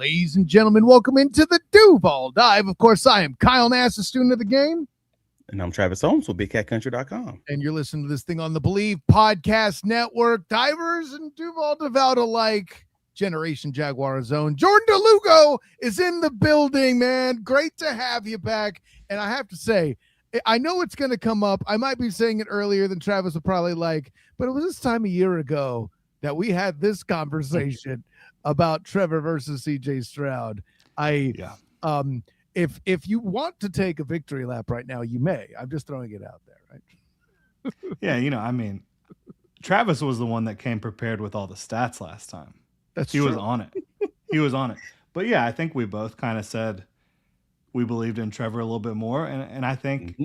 Ladies and gentlemen, welcome into the DuvalDive. Of course, I am Kyle Nass, a student of the game. And I'm Travis Holmes with BigCatCountry.com. And you're listening to this thing on the Believe Podcast Network. Divers and Duval Devout alike. Generation Jaguar Zone. Jordan Delugo is in the building, man. Great to have you back. And I have to say, I know it's going to come up. I might be saying it earlier than Travis would probably like, but it was this time a year ago that we had this conversation about Trevor versus CJ Stroud. If you want to take a victory lap right now, you may. I'm just throwing it out there, right? Yeah, Travis was the one that came prepared with all the stats last time. He was on it. He was on it. But yeah, I think we both kind of said we believed in Trevor a little bit more. And I think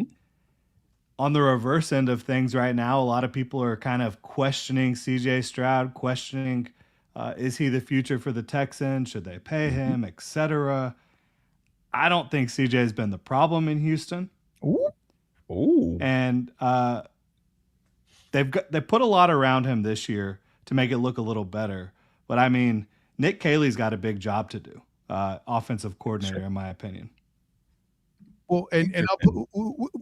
on the reverse end of things right now, a lot of people are kind of questioning CJ Stroud, questioning is he the future for the Texans? Should they pay him, etc. I don't think CJ has been the problem in Houston. Ooh. And they put a lot around him this year to make it look a little better. But I mean, Nick Caley's got a big job to do, offensive coordinator, in my opinion. Well, and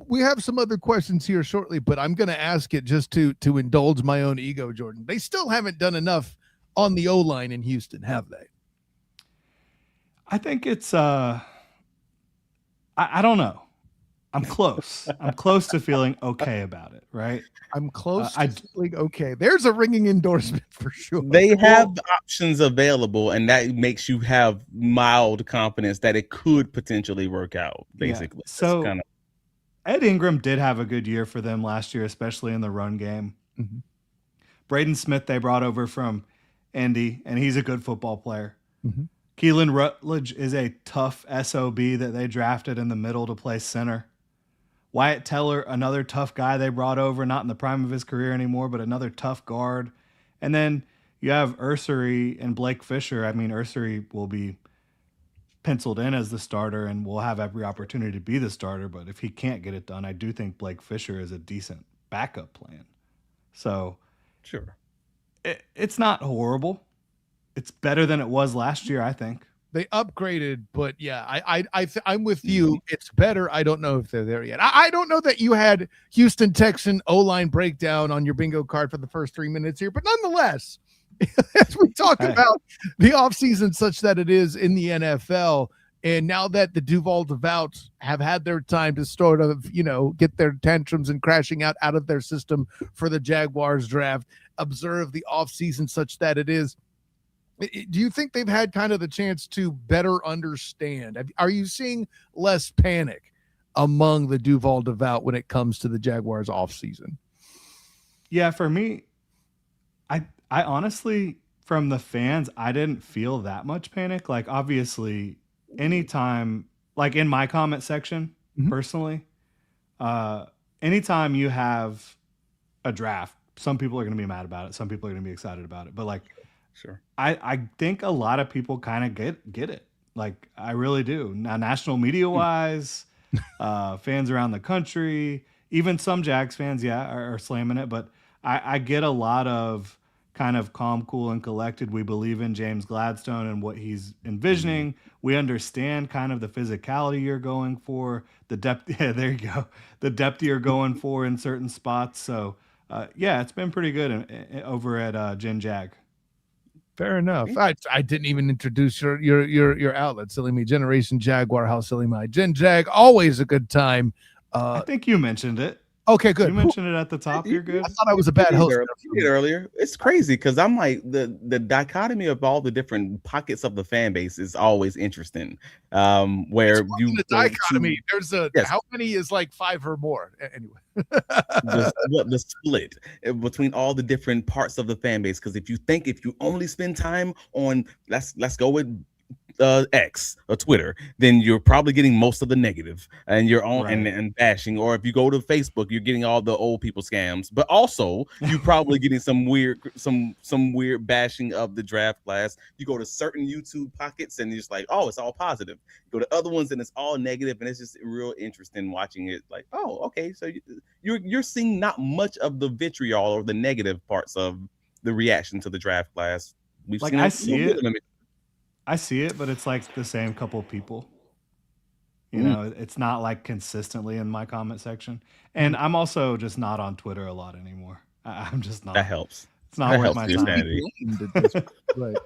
we have some other questions here shortly, but I'm going to ask it just to indulge my own ego, Jordan. They still haven't done enough on the O-line in Houston, have they? I think it's I don't know. I'm close. I'm close to feeling okay about it, right? I'm close to feeling okay. There's a ringing endorsement for sure. They have the options available, and that makes you have mild confidence that it could potentially work out, basically. Yeah. So Ed Ingram did have a good year for them last year, especially in the run game. Mm-hmm. Braden Smith they brought over from Indy, and he's a good football player. Mm-hmm. Keelan Rutledge is a tough SOB that they drafted in the middle to play center. Wyatt Teller, another tough guy they brought over, not in the prime of his career anymore, but another tough guard. And then you have Ursery and Blake Fisher. I mean, Ursery will be penciled in as the starter and will have every opportunity to be the starter. But if he can't get it done, I do think Blake Fisher is a decent backup plan. So sure, it's not horrible. It's better than it was last year, I think. They upgraded, but yeah, I'm with you. It's better. I don't know if they're there yet. I don't know that you had Houston Texan O-line breakdown on your bingo card for the first 3 minutes here, but nonetheless, as we talk about the offseason such that it is in the NFL, and now that the Duval Devouts have had their time to sort of, get their tantrums and crashing out of their system for the Jaguars draft, observe the offseason such that it is. Do you think they've had kind of the chance to better understand? Are you seeing less panic among the Duval Devout when it comes to the Jaguars offseason? Yeah, for me, I honestly, from the fans, I didn't feel that much panic. Like, obviously, anytime, like in my comment section, personally, anytime you have a draft, some people are going to be mad about it. Some people are going to be excited about it. But like, sure, I think a lot of people kind of get it. Like, I really do. Now, national media wise, fans around the country, even some Jags fans, are slamming it. But I get a lot of kind of calm, cool, and collected. We believe in James Gladstone and what he's envisioning. We understand kind of the physicality you're going for, the depth. Yeah, there you go. The depth you're going for in certain spots. So, it's been pretty good over at GenJag. Fair enough. I didn't even introduce your outlet, silly me. Generation Jaguar, how silly my. GenJag, always a good time. I think you mentioned it. Okay, good. You mentioned it at the top. You're good. I thought I was a bad host. You did earlier. It's crazy because I'm like the dichotomy of all the different pockets of the fan base is always interesting. Where you the dichotomy, there's how many is like 5 or more anyway. the split between all the different parts of the fan base. Because if you only spend time on let's go with X or Twitter, then you're probably getting most of the negative and you're on and bashing. Or if you go to Facebook, you're getting all the old people scams, but also you're probably getting some weird bashing of the draft class. You go to certain YouTube pockets and you're just like, oh, it's all positive. You go to other ones and it's all negative, and it's just real interesting watching it. Like, oh, okay, so you're seeing not much of the vitriol or the negative parts of the reaction to the draft class. I see it. I see it, but it's like the same couple people. You Mm. know, it's not like consistently in my comment section. And I'm also just not on Twitter a lot anymore. I'm just That not. helps. It's not That worth helps my your time. sanity. Right.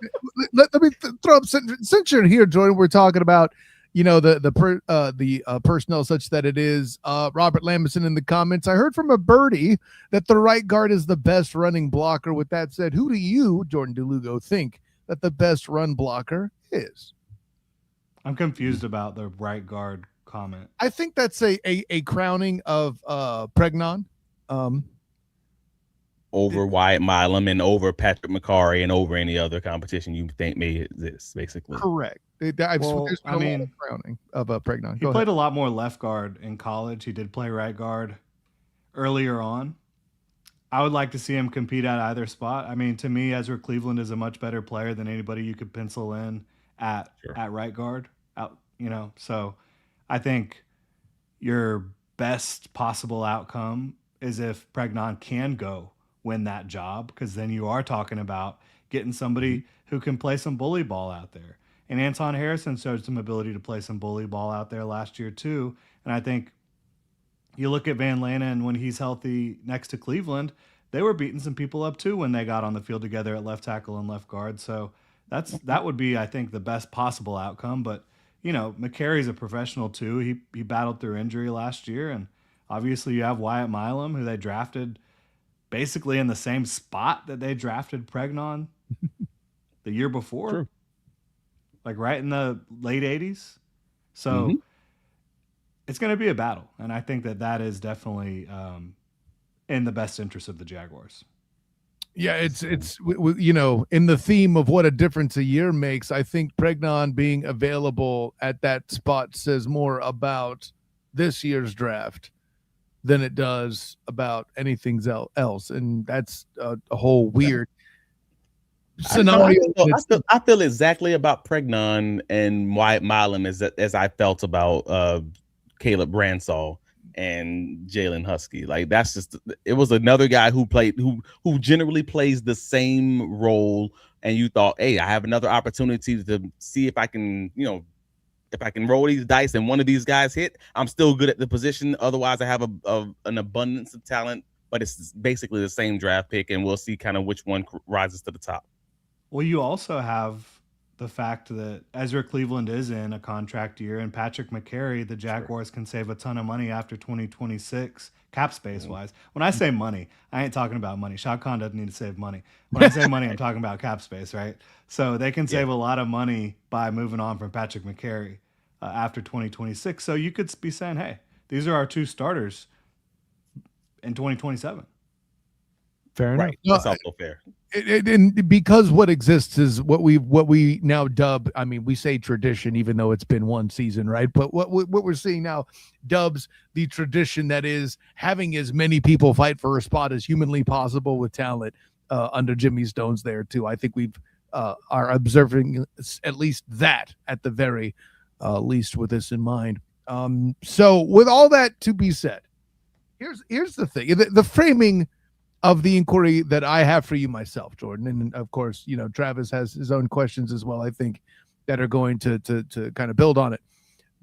Let me throw up since you're here, Jordan. We're talking about the personnel such that it is Robert Lamberson in the comments. I heard from a birdie that the right guard is the best running blocker. With that said, who do you, Jordan Delugo, think that the best run blocker is? I'm confused about the right guard comment. I think that's a crowning of Pregnon. Over Wyatt Milam and over Patrick McCarry and over any other competition you think may exist, basically. Correct. There's been a lot of crowning of Pregnon. He played a lot more left guard in college. He did play right guard earlier on. I would like to see him compete at either spot. I mean, to me, Ezra Cleveland is a much better player than anybody you could pencil in at right guard. So I think your best possible outcome is if Pregnon can go win that job, because then you are talking about getting somebody who can play some bully ball out there. And Anton Harrison showed some ability to play some bully ball out there last year too. And I think you look at Van Lanen when he's healthy next to Cleveland, they were beating some people up too when they got on the field together at left tackle and left guard. So that would be, I think, the best possible outcome. But McCary's a professional too. He battled through injury last year, and obviously you have Wyatt Milam, who they drafted basically in the same spot that they drafted Pregnon the year before. True. Like right in the late 80s. So it's going to be a battle. And I think that is definitely in the best interest of the Jaguars. Yeah, it's in the theme of what a difference a year makes. I think Pregnon being available at that spot says more about this year's draft than it does about anything else. And that's a whole weird scenario. I feel exactly about Pregnon and Wyatt Milam as I felt about Caleb Bransall and Jalen Husky. Like, that's just, it was another guy who generally plays the same role, and you thought, hey, I have another opportunity to see if I can, if I can roll these dice and one of these guys hit, I'm still good at the position. Otherwise, I have an abundance of talent, but it's basically the same draft pick, and we'll see kind of which one rises to the top. Well, you also have the fact that Ezra Cleveland is in a contract year, and Patrick McCarry, the Jaguars can save a ton of money after 2026, cap space wise. When I say money, I ain't talking about money. Shad Khan doesn't need to save money. When I say money, I'm talking about cap space, right? So they can save a lot of money by moving on from Patrick McCarry after 2026. So you could be saying, hey, these are our two starters in 2027. Fair enough. Right. That's also fair. And because what exists is what we now dub. I mean, we say tradition, even though it's been one season, right? But what we're seeing now dubs the tradition that is having as many people fight for a spot as humanly possible with talent under Jimmy Stone's there too. I think we've are observing at least that at the very least with this in mind. So with all that to be said, here's the thing: the framing of the inquiry that I have for you myself, Jordan, and of course, Travis has his own questions as well, I think, that are going to kind of build on it.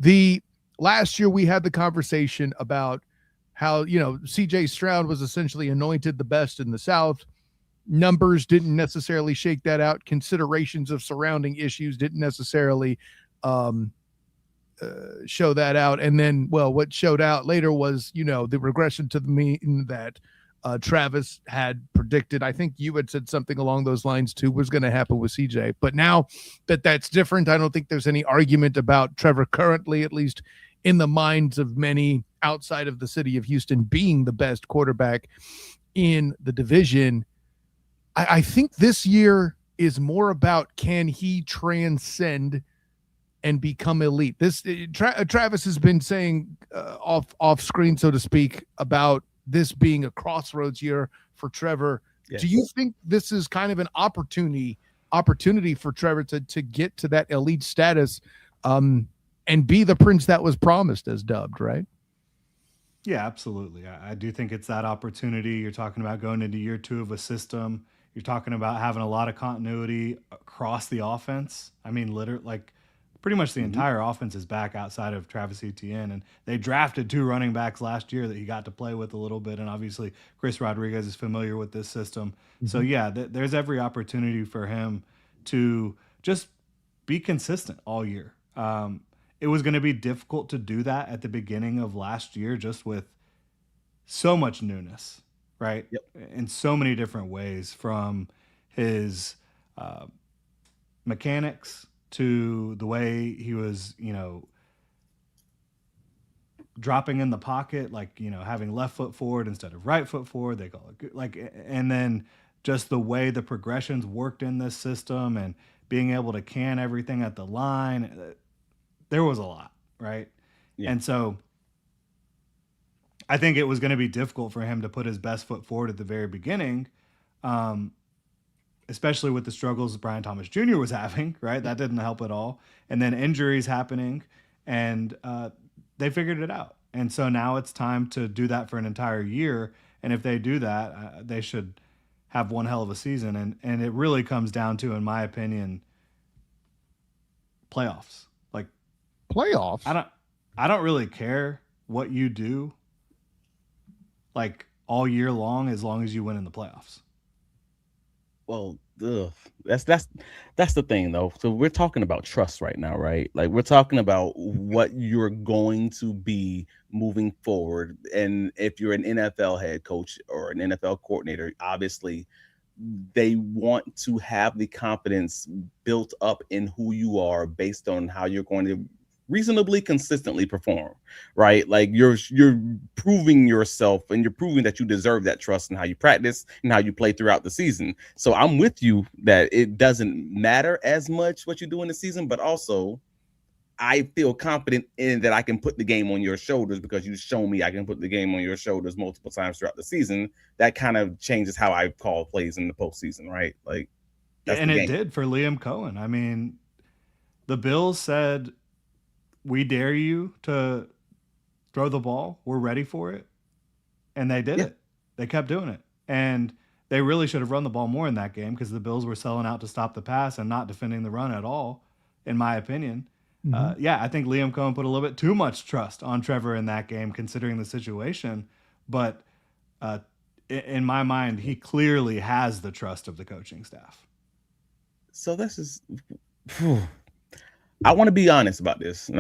The last year we had the conversation about how, CJ Stroud was essentially anointed the best in the South. Numbers didn't necessarily shake that out. Considerations of surrounding issues didn't necessarily show that out. And then, well, what showed out later was, the regression to the mean that Travis had predicted. I think you had said something along those lines too was going to happen with CJ. But now that that's different, I don't think there's any argument about Trevor currently, at least in the minds of many outside of the city of Houston, being the best quarterback in the division. I think this year is more about, can he transcend and become elite? Travis has been saying off screen, so to speak, about this being a crossroads year for Trevor. Yes. Do you think this is kind of an opportunity for Trevor to get to that elite status and be the prince that was promised, as dubbed, right? Yeah, absolutely. I do think it's that opportunity. You're talking about going into year 2 of a system. You're talking about having a lot of continuity across the offense. I mean, literally, like pretty much the entire offense is back outside of Travis Etienne, and they drafted 2 running backs last year that he got to play with a little bit, and obviously Chris Rodriguez is familiar with this system. So yeah, there's every opportunity for him to just be consistent all year. It was going to be difficult to do that at the beginning of last year, just with so much newness, right? Yep. In so many different ways, from his mechanics to the way he was, dropping in the pocket, like, having left foot forward instead of right foot forward. They call it like, and then just the way the progressions worked in this system and being able to can everything at the line. There was a lot, right? Yeah. And so I think it was going to be difficult for him to put his best foot forward at the very beginning, especially with the struggles Brian Thomas Jr. was having, right? That didn't help at all. And then injuries happening, and they figured it out. And so now it's time to do that for an entire year. And if they do that, they should have one hell of a season. And it really comes down to, in my opinion, playoffs. Like Playoffs? I don't really care what you do, like all year long, as long as you win in the playoffs. Well, that's the thing though. So we're talking about trust right now, right? Like we're talking about what you're going to be moving forward. And if you're an NFL head coach or an NFL coordinator, obviously they want to have the confidence built up in who you are based on how you're going to reasonably consistently perform, right? Like you're proving yourself, and you're proving that you deserve that trust in how you practice and how you play throughout the season. So I'm with you that it doesn't matter as much what you do in the season, but also I feel confident in that I can put the game on your shoulders because you show me I can put the game on your shoulders multiple times throughout the season. That kind of changes how I call plays in the postseason, right? Like, and it did for Liam Cohen. I mean, the Bills said, "We dare you to throw the ball. We're ready for it." And they did it. They kept doing it. And they really should have run the ball more in that game because the Bills were selling out to stop the pass and not defending the run at all, in my opinion. I think Liam Cohen put a little bit too much trust on Trevor in that game, considering the situation. But in my mind, he clearly has the trust of the coaching staff. So this is... I want to be honest about this, and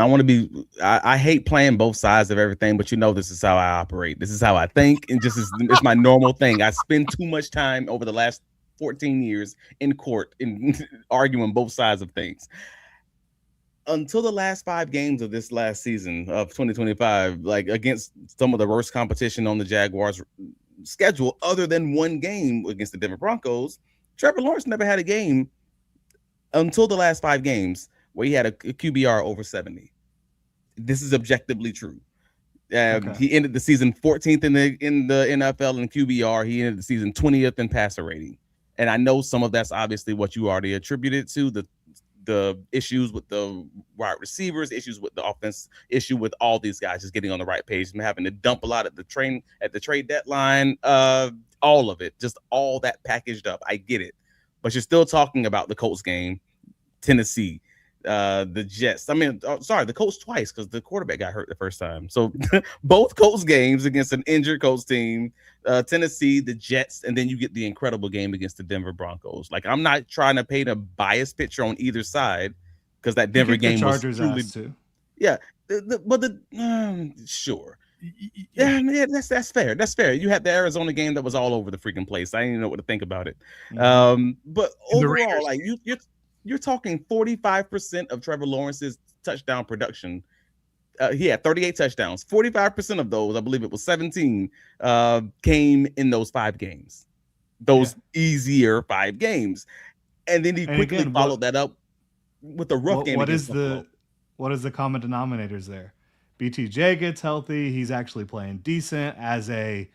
I hate playing both sides of everything, but this is how I operate. This is how I think, and it's my normal thing. I spend too much time over the last 14 years in court in arguing both sides of things. Until the last 5 games of this last season of 2025, like against some of the worst competition on the Jaguars schedule, other than one game against the Denver Broncos, Trevor Lawrence never had a game until the last 5 games where he had a QBR over 70. This is objectively true. Okay. He ended the season 14th in the NFL in QBR. He ended the season 20th in passer rating. And I know some of that's obviously what you already attributed to, the issues with the wide receivers, issues with the offense, issue with all these guys just getting on the right page and having to dump a lot at the trade deadline. All of it, just all that packaged up. I get it. But you're still talking about the Colts game, Tennessee, the Jets. I mean, the Colts twice because the quarterback got hurt the first time. So both Colts games against an injured Colts team, Tennessee, the Jets, and then you get the incredible game against the Denver Broncos. Like, I'm not trying to paint a biased picture on either side because that Denver game was truly, too. Yeah, sure. Yeah, that's fair. That's fair. You had the Arizona game that was all over the freaking place. I didn't even know what to think about it. But overall, like you're talking 45% of Trevor Lawrence's touchdown production. He had 38 touchdowns. 45% of those, I believe it was 17, came in those 5 games. Those easier 5 games. And then he quickly followed that up with a rough game. What is the common denominators there? BTJ gets healthy. He's actually playing decent as a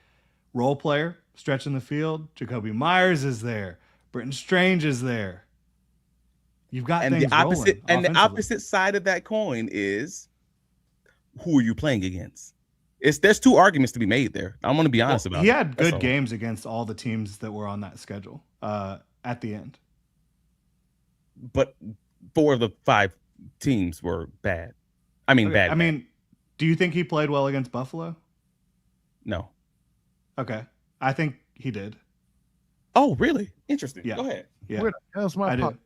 role player, stretching the field. Jacoby Myers is there. Britton Strange is there. You've got things rolling. And the opposite side of that coin is, who are you playing against? there's two arguments to be made there. I'm going to be honest about it. He had That's good all. games against all the teams that were on that schedule at the end. But 4 of the 5 teams were bad. I mean, Okay, bad. I mean, do you think he played well against Buffalo? No. Okay. I think he did. Oh, really? Interesting. Yeah. Go ahead. Yeah. Where the hell's my I do.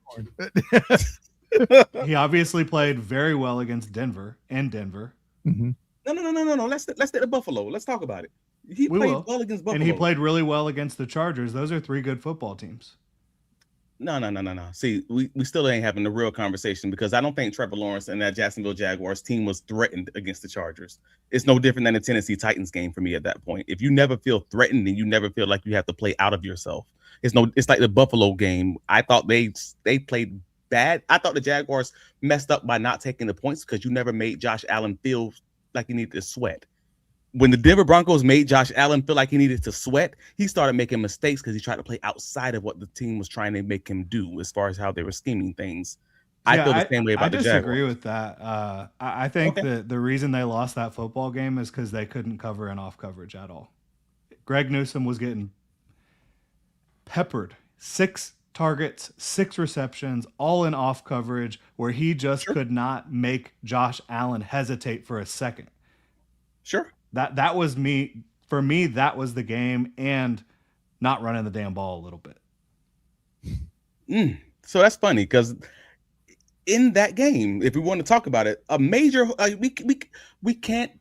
popcorn? He obviously played very well against Denver and Denver. Mhm. No. Let's take the Buffalo. Let's talk about it. He We played will. well against Buffalo. And he played really well against the Chargers. Those are 3 good football teams. No. See, we still ain't having the real conversation because I don't think Trevor Lawrence and that Jacksonville Jaguars team was threatened against the Chargers. It's no different than the Tennessee Titans game for me at that point. If you never feel threatened and you never feel like you have to play out of yourself, it's like the Buffalo game. I thought they played bad. I thought the Jaguars messed up by not taking the points because you never made Josh Allen feel like he needed to sweat. When the Denver Broncos made Josh Allen feel like he needed to sweat, he started making mistakes because he tried to play outside of what the team was trying to make him do as far as how they were scheming things. I feel the same way about the Jaguars. I disagree with that. I think that the reason they lost that football game is because they couldn't cover and off coverage at all. Greg Newsome was getting peppered. 6 targets, 6 receptions, all in off coverage where he just could not make Josh Allen hesitate for a second. Sure. That was me. For me, that was the game, and not running the damn ball a little bit. So that's funny because in that game, if we want to talk about it, a major we can't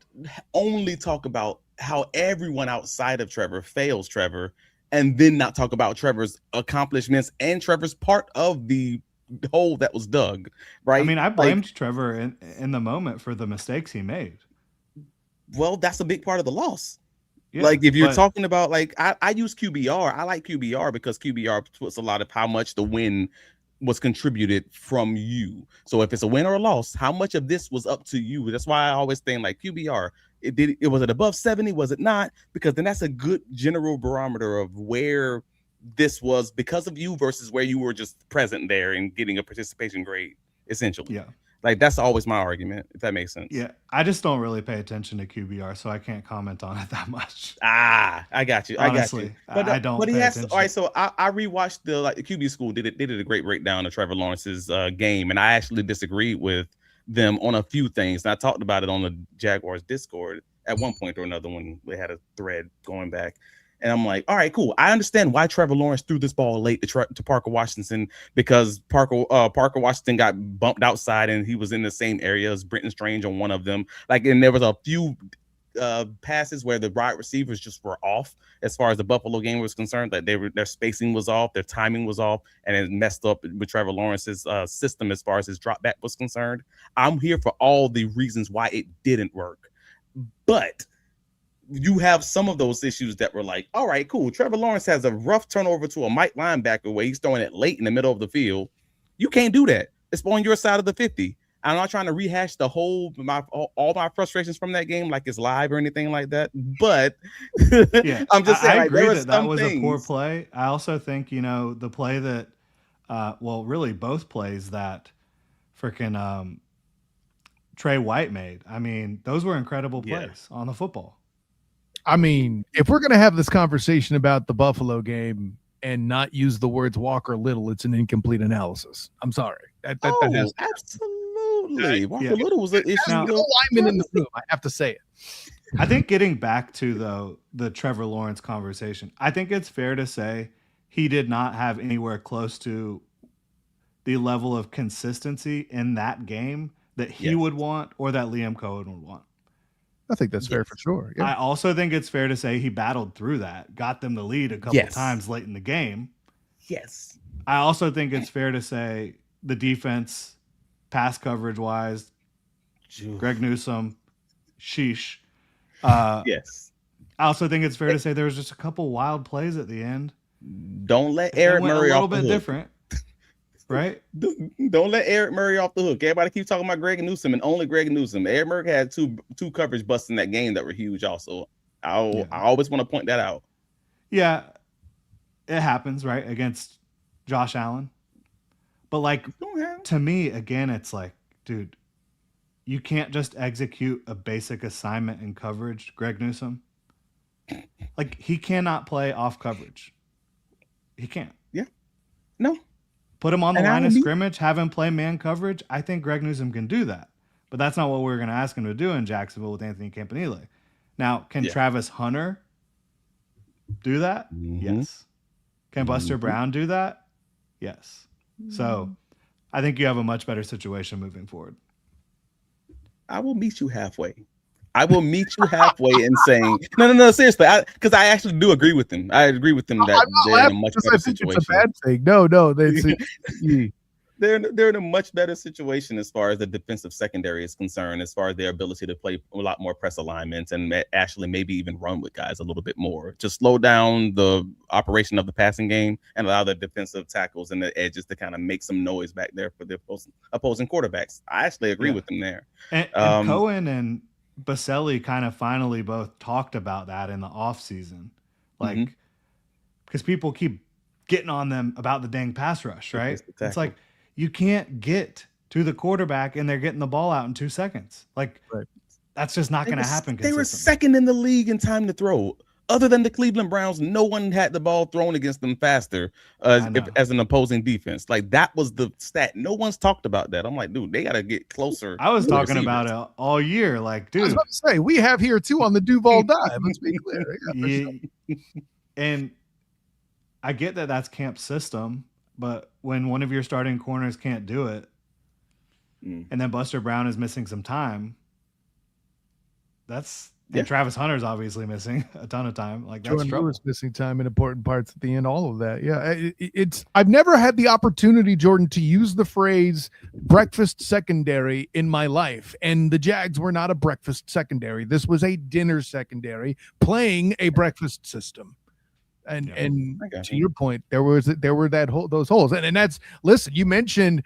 only talk about how everyone outside of Trevor fails Trevor and then not talk about Trevor's accomplishments and Trevor's part of the hole that was dug, right? I mean, I blamed Trevor in the moment for the mistakes he made. Well, that's a big part of the loss. Yeah, like if you're talking about I use QBR. I like QBR because QBR puts a lot of how much the win was contributed from you. So if it's a win or a loss, how much of this was up to you? That's why I always think like QBR. It was it above 70? Was it not? Because then that's a good general barometer of where this was because of you versus where you were just present there and getting a participation grade, essentially. Yeah. Like that's always my argument, if that makes sense. Yeah, I just don't really pay attention to QBR, so I can't comment on it that much. I got you. Honestly, I got you. I don't. But he has attention. All right, so I rewatched the QB School. They did a great breakdown of Trevor Lawrence's game, and I actually disagreed with them on a few things. And I talked about it on the Jaguars Discord at one point or another when we had a thread going back. And I'm like, all right, cool. I understand why Trevor Lawrence threw this ball late to Parker Washington because Parker Washington got bumped outside and he was in the same area as Brenton Strange on one of them. And there was a few passes where the wide receivers just were off as far as the Buffalo game was concerned. That their spacing was off, their timing was off, and it messed up with Trevor Lawrence's system as far as his drop back was concerned. I'm here for all the reasons why it didn't work, but you have some of those issues that were like, all right, cool. Trevor Lawrence has a rough turnover to a Mike linebacker where he's throwing it late in the middle of the field. You can't do that. It's on your side of the 50. I'm not trying to rehash the all my frustrations from that game like it's live or anything like that. But yeah, I'm just saying, I agree that was things. A poor play. I also think, the play that, really both plays that freaking Trey White made. I mean, those were incredible plays on the football. I mean, if we're going to have this conversation about the Buffalo game and not use the words Walker Little, it's an incomplete analysis. I'm sorry. That has absolutely. Walker Little was an issue. Now, no lineman in the room. I have to say it. I think getting back to the Trevor Lawrence conversation, I think it's fair to say he did not have anywhere close to the level of consistency in that game that he would want or that Liam Cohen would want. I think that's fair for sure. Yeah. I also think it's fair to say he battled through that, got them the lead a couple times late in the game. Yes. I also think it's fair to say the defense, pass coverage wise, Greg Newsome, sheesh. Yes. I also think it's fair to say there was just a couple wild plays at the end. Don't let Eric Murray off the hook. A little bit different. Right? Don't let Eric Murray off the hook. Everybody keeps talking about Greg Newsome and only Greg Newsome. Eric Murray had two coverage busts in that game that were huge also. I always want to point that out. Yeah, it happens, right? Against Josh Allen. But to me, again, it's like, dude, you can't just execute a basic assignment in coverage, Greg Newsome. Like, he cannot play off coverage. He can't. Yeah. No. Put him on the And line of scrimmage, have him play man coverage. I think Greg Newsome can do that. But that's not what we're going to ask him to do in Jacksonville with Anthony Campanile. Now, can Travis Hunter do that? Yes. Can Buster Brown do that? Yes. So I think you have a much better situation moving forward. I will meet you halfway. I will meet you halfway in saying no, seriously, because I actually do agree with him. I agree with him that they're in a much better situation. It's a bad thing. No, they're in a much better situation as far as the defensive secondary is concerned, as far as their ability to play a lot more press alignments and actually maybe even run with guys a little bit more to slow down the operation of the passing game and allow the defensive tackles and the edges to kind of make some noise back there for the opposing quarterbacks. I actually agree with them there. And Cohen and Baselli kind of finally both talked about that in the offseason. Like, because people keep getting on them about the dang pass rush, right? It's like, you can't get to the quarterback and they're getting the ball out in 2 seconds. Like, that's just not going to happen. They were second in the league in time to throw. Other than the Cleveland Browns, no one had the ball thrown against them faster as an opposing defense. Like, that was the stat. No one's talked about that. I'm like, dude, they got to get closer. I was talking about it all year. Like, dude. I was about to say, we have here too on the DuvalDive. Let's be clear. Sure. And I get that that's Camp's system, but when one of your starting corners can't do it, and then Buster Brown is missing some time, and Travis Hunter's obviously missing a ton of time. Like, that's Jordan trouble. Lewis missing time in important parts at the end. All of that, it's. I've never had the opportunity, Jordan, to use the phrase "breakfast secondary" in my life, and the Jags were not a breakfast secondary. This was a dinner secondary playing a breakfast system. And to your point, there were those holes, and that's, listen. You mentioned.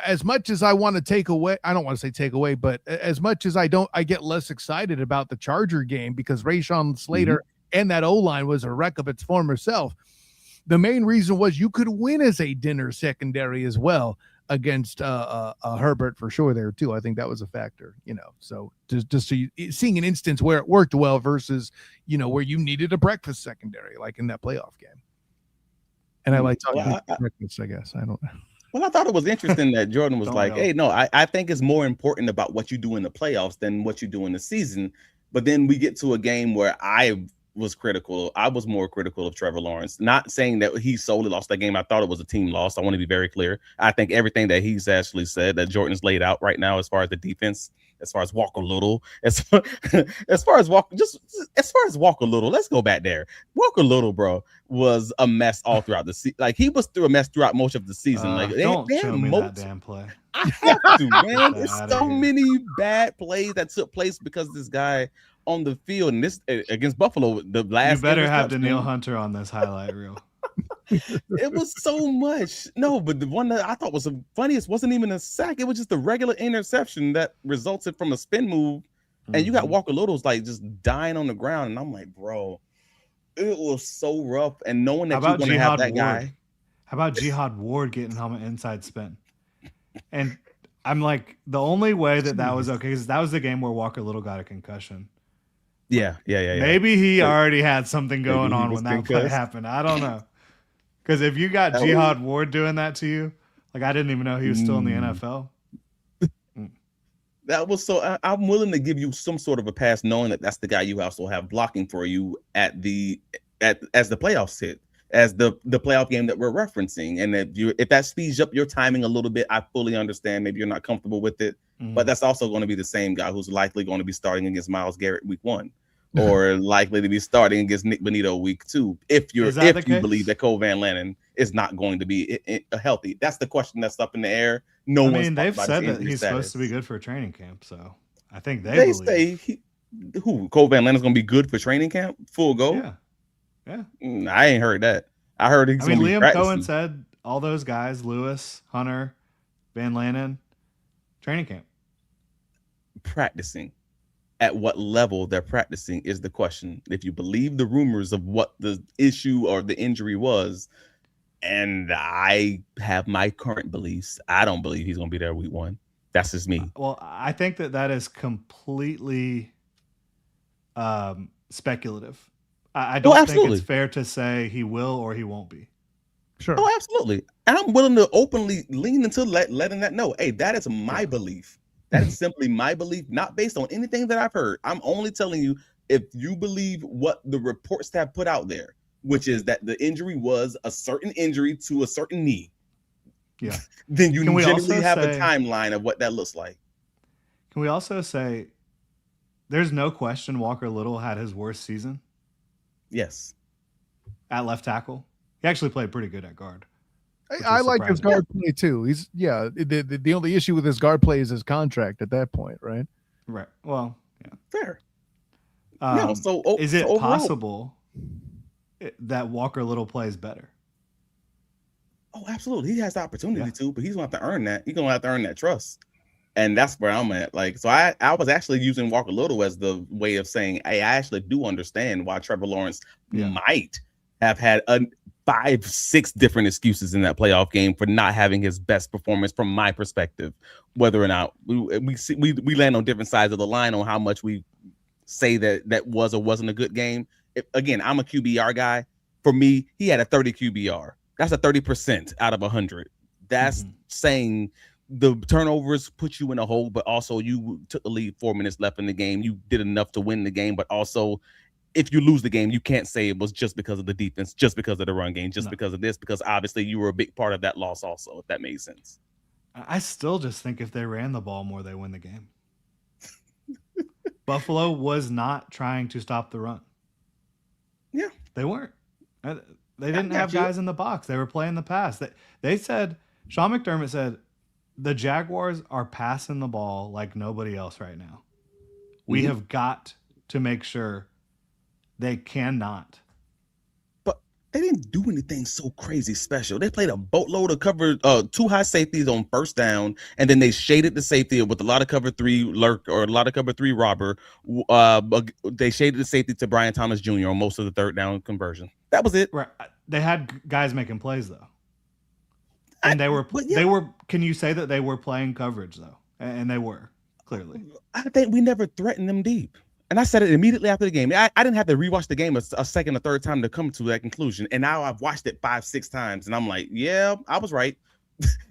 As much as I want to take away, I don't want to say take away, but as much as I get less excited about the Charger game because Rashawn Slater and that O-line was a wreck of its former self. The main reason was you could win as a dinner secondary as well against Herbert for sure there too. I think that was a factor, so just seeing an instance where it worked well versus, where you needed a breakfast secondary, like in that playoff game. And I like talking about breakfast, I guess. I don't know. Well, I thought it was interesting that Jordan was like, hey, no, I think it's more important about what you do in the playoffs than what you do in the season. But then we get to a game where I was critical. I was more critical of Trevor Lawrence, not saying that he solely lost that game. I thought it was a team loss. I want to be very clear. I think everything that he's actually said that Jordan's laid out right now, as far as the defense, as far as walk a little, as far as walk a little, let's go back there. Walk a little, bro, was a mess all throughout the season. Like, he was through a mess throughout most of the season. Like, don't show me that damn play. I have to, man. There's so many bad plays that took place because this guy on the field, and this against Buffalo, the last. You better have Danielle Hunter on this highlight reel. It was so much. No, but the one that I thought was the funniest wasn't even a sack. It was just a regular interception that resulted from a spin move. And you got Walker Little's like just dying on the ground. And I'm like, bro, it was so rough. And knowing that you're going to have that guy. How about Jihad Ward getting home an inside spin? And I'm like, the only way that was okay, because that was the game where Walker Little got a concussion. Yeah. Maybe he already had something going on when that play happened. I don't know. Because if you got Jihad Ward doing that to you, like, I didn't even know he was still in the NFL. That was so. I'm willing to give you some sort of a pass, knowing that that's the guy you also have blocking for you as the playoffs hit, as the playoff game that we're referencing. And if that speeds up your timing a little bit, I fully understand. Maybe you're not comfortable with it, but that's also going to be the same guy who's likely going to be starting against Myles Garrett week 1. Or likely to be starting against Nick Bonito week 2, if you believe that Cole Van Lannon is not going to be healthy. That's the question that's up in the air. They've said that he's supposed to be good for training camp, so I think they say Cole Van Lannon's going to be good for training camp, full go. Yeah. I ain't heard that. I heard he's going to be Liam practicing. Cohen said all those guys, Lewis, Hunter, Van Lannon, training camp, practicing. At what level they're practicing is the question. If you believe the rumors of what the issue or the injury was, and I have my current beliefs, I don't believe he's going to be there week 1. That's just me. Well, I think that is completely speculative. I don't think absolutely. it's fair to say he will or he won't be. Sure. Oh, absolutely. And I'm willing to openly lean into letting that know. Hey, that is my belief. That is simply my belief, not based on anything that I've heard. I'm only telling you if you believe what the reports have put out there, which is that the injury was a certain injury to a certain knee. Yeah. Then you generally have a timeline of what that looks like. Can we also say there's no question Walker Little had his worst season? Yes. At left tackle. He actually played pretty good at guard. I like his guard play too. He's the only issue with his guard play is his contract at that point, right? Right. Well, yeah. Fair. Is it possible that Walker Little plays better? Oh, absolutely. He has the opportunity to, but he's gonna have to earn that. He's gonna have to earn that trust. And that's where I'm at. Like, so I was actually using Walker Little as the way of saying, hey, I actually do understand why Trevor Lawrence might have had 5-6 different excuses in that playoff game for not having his best performance from my perspective. Whether or not we land on different sides of the line on how much we say that was or wasn't a good game. Again, I'm a QBR guy. For me, he had a 30 QBR. That's a 30% out of 100. That's saying the turnovers put you in a hole, but also you took the lead 4 minutes left in the game. You did enough to win the game, but also if you lose the game, you can't say it was just because of the defense, just because of the run game, just because of this, because obviously you were a big part of that loss also, if that made sense. I still just think if they ran the ball more, they win the game. Buffalo was not trying to stop the run. Yeah. They weren't. They didn't have guys in the box. They were playing the pass. They said, Sean McDermott said, the Jaguars are passing the ball like nobody else right now. We have got to make sure they cannot. But they didn't do anything so crazy special. They played a boatload of cover, 2 high safeties on first down, and then they shaded the safety with a lot of cover 3 lurk or a lot of cover 3 robber. They shaded the safety to Brian Thomas Jr. on most of the third down conversion. That was it. Right. They had guys making plays though. And they were, can you say that they were playing coverage though? And they were, clearly. I think we never threatened them deep. And I said it immediately after the game. I didn't have to rewatch the game a second or third time to come to that conclusion. And now I've watched it 5-6 times. And I'm like, yeah, I was right.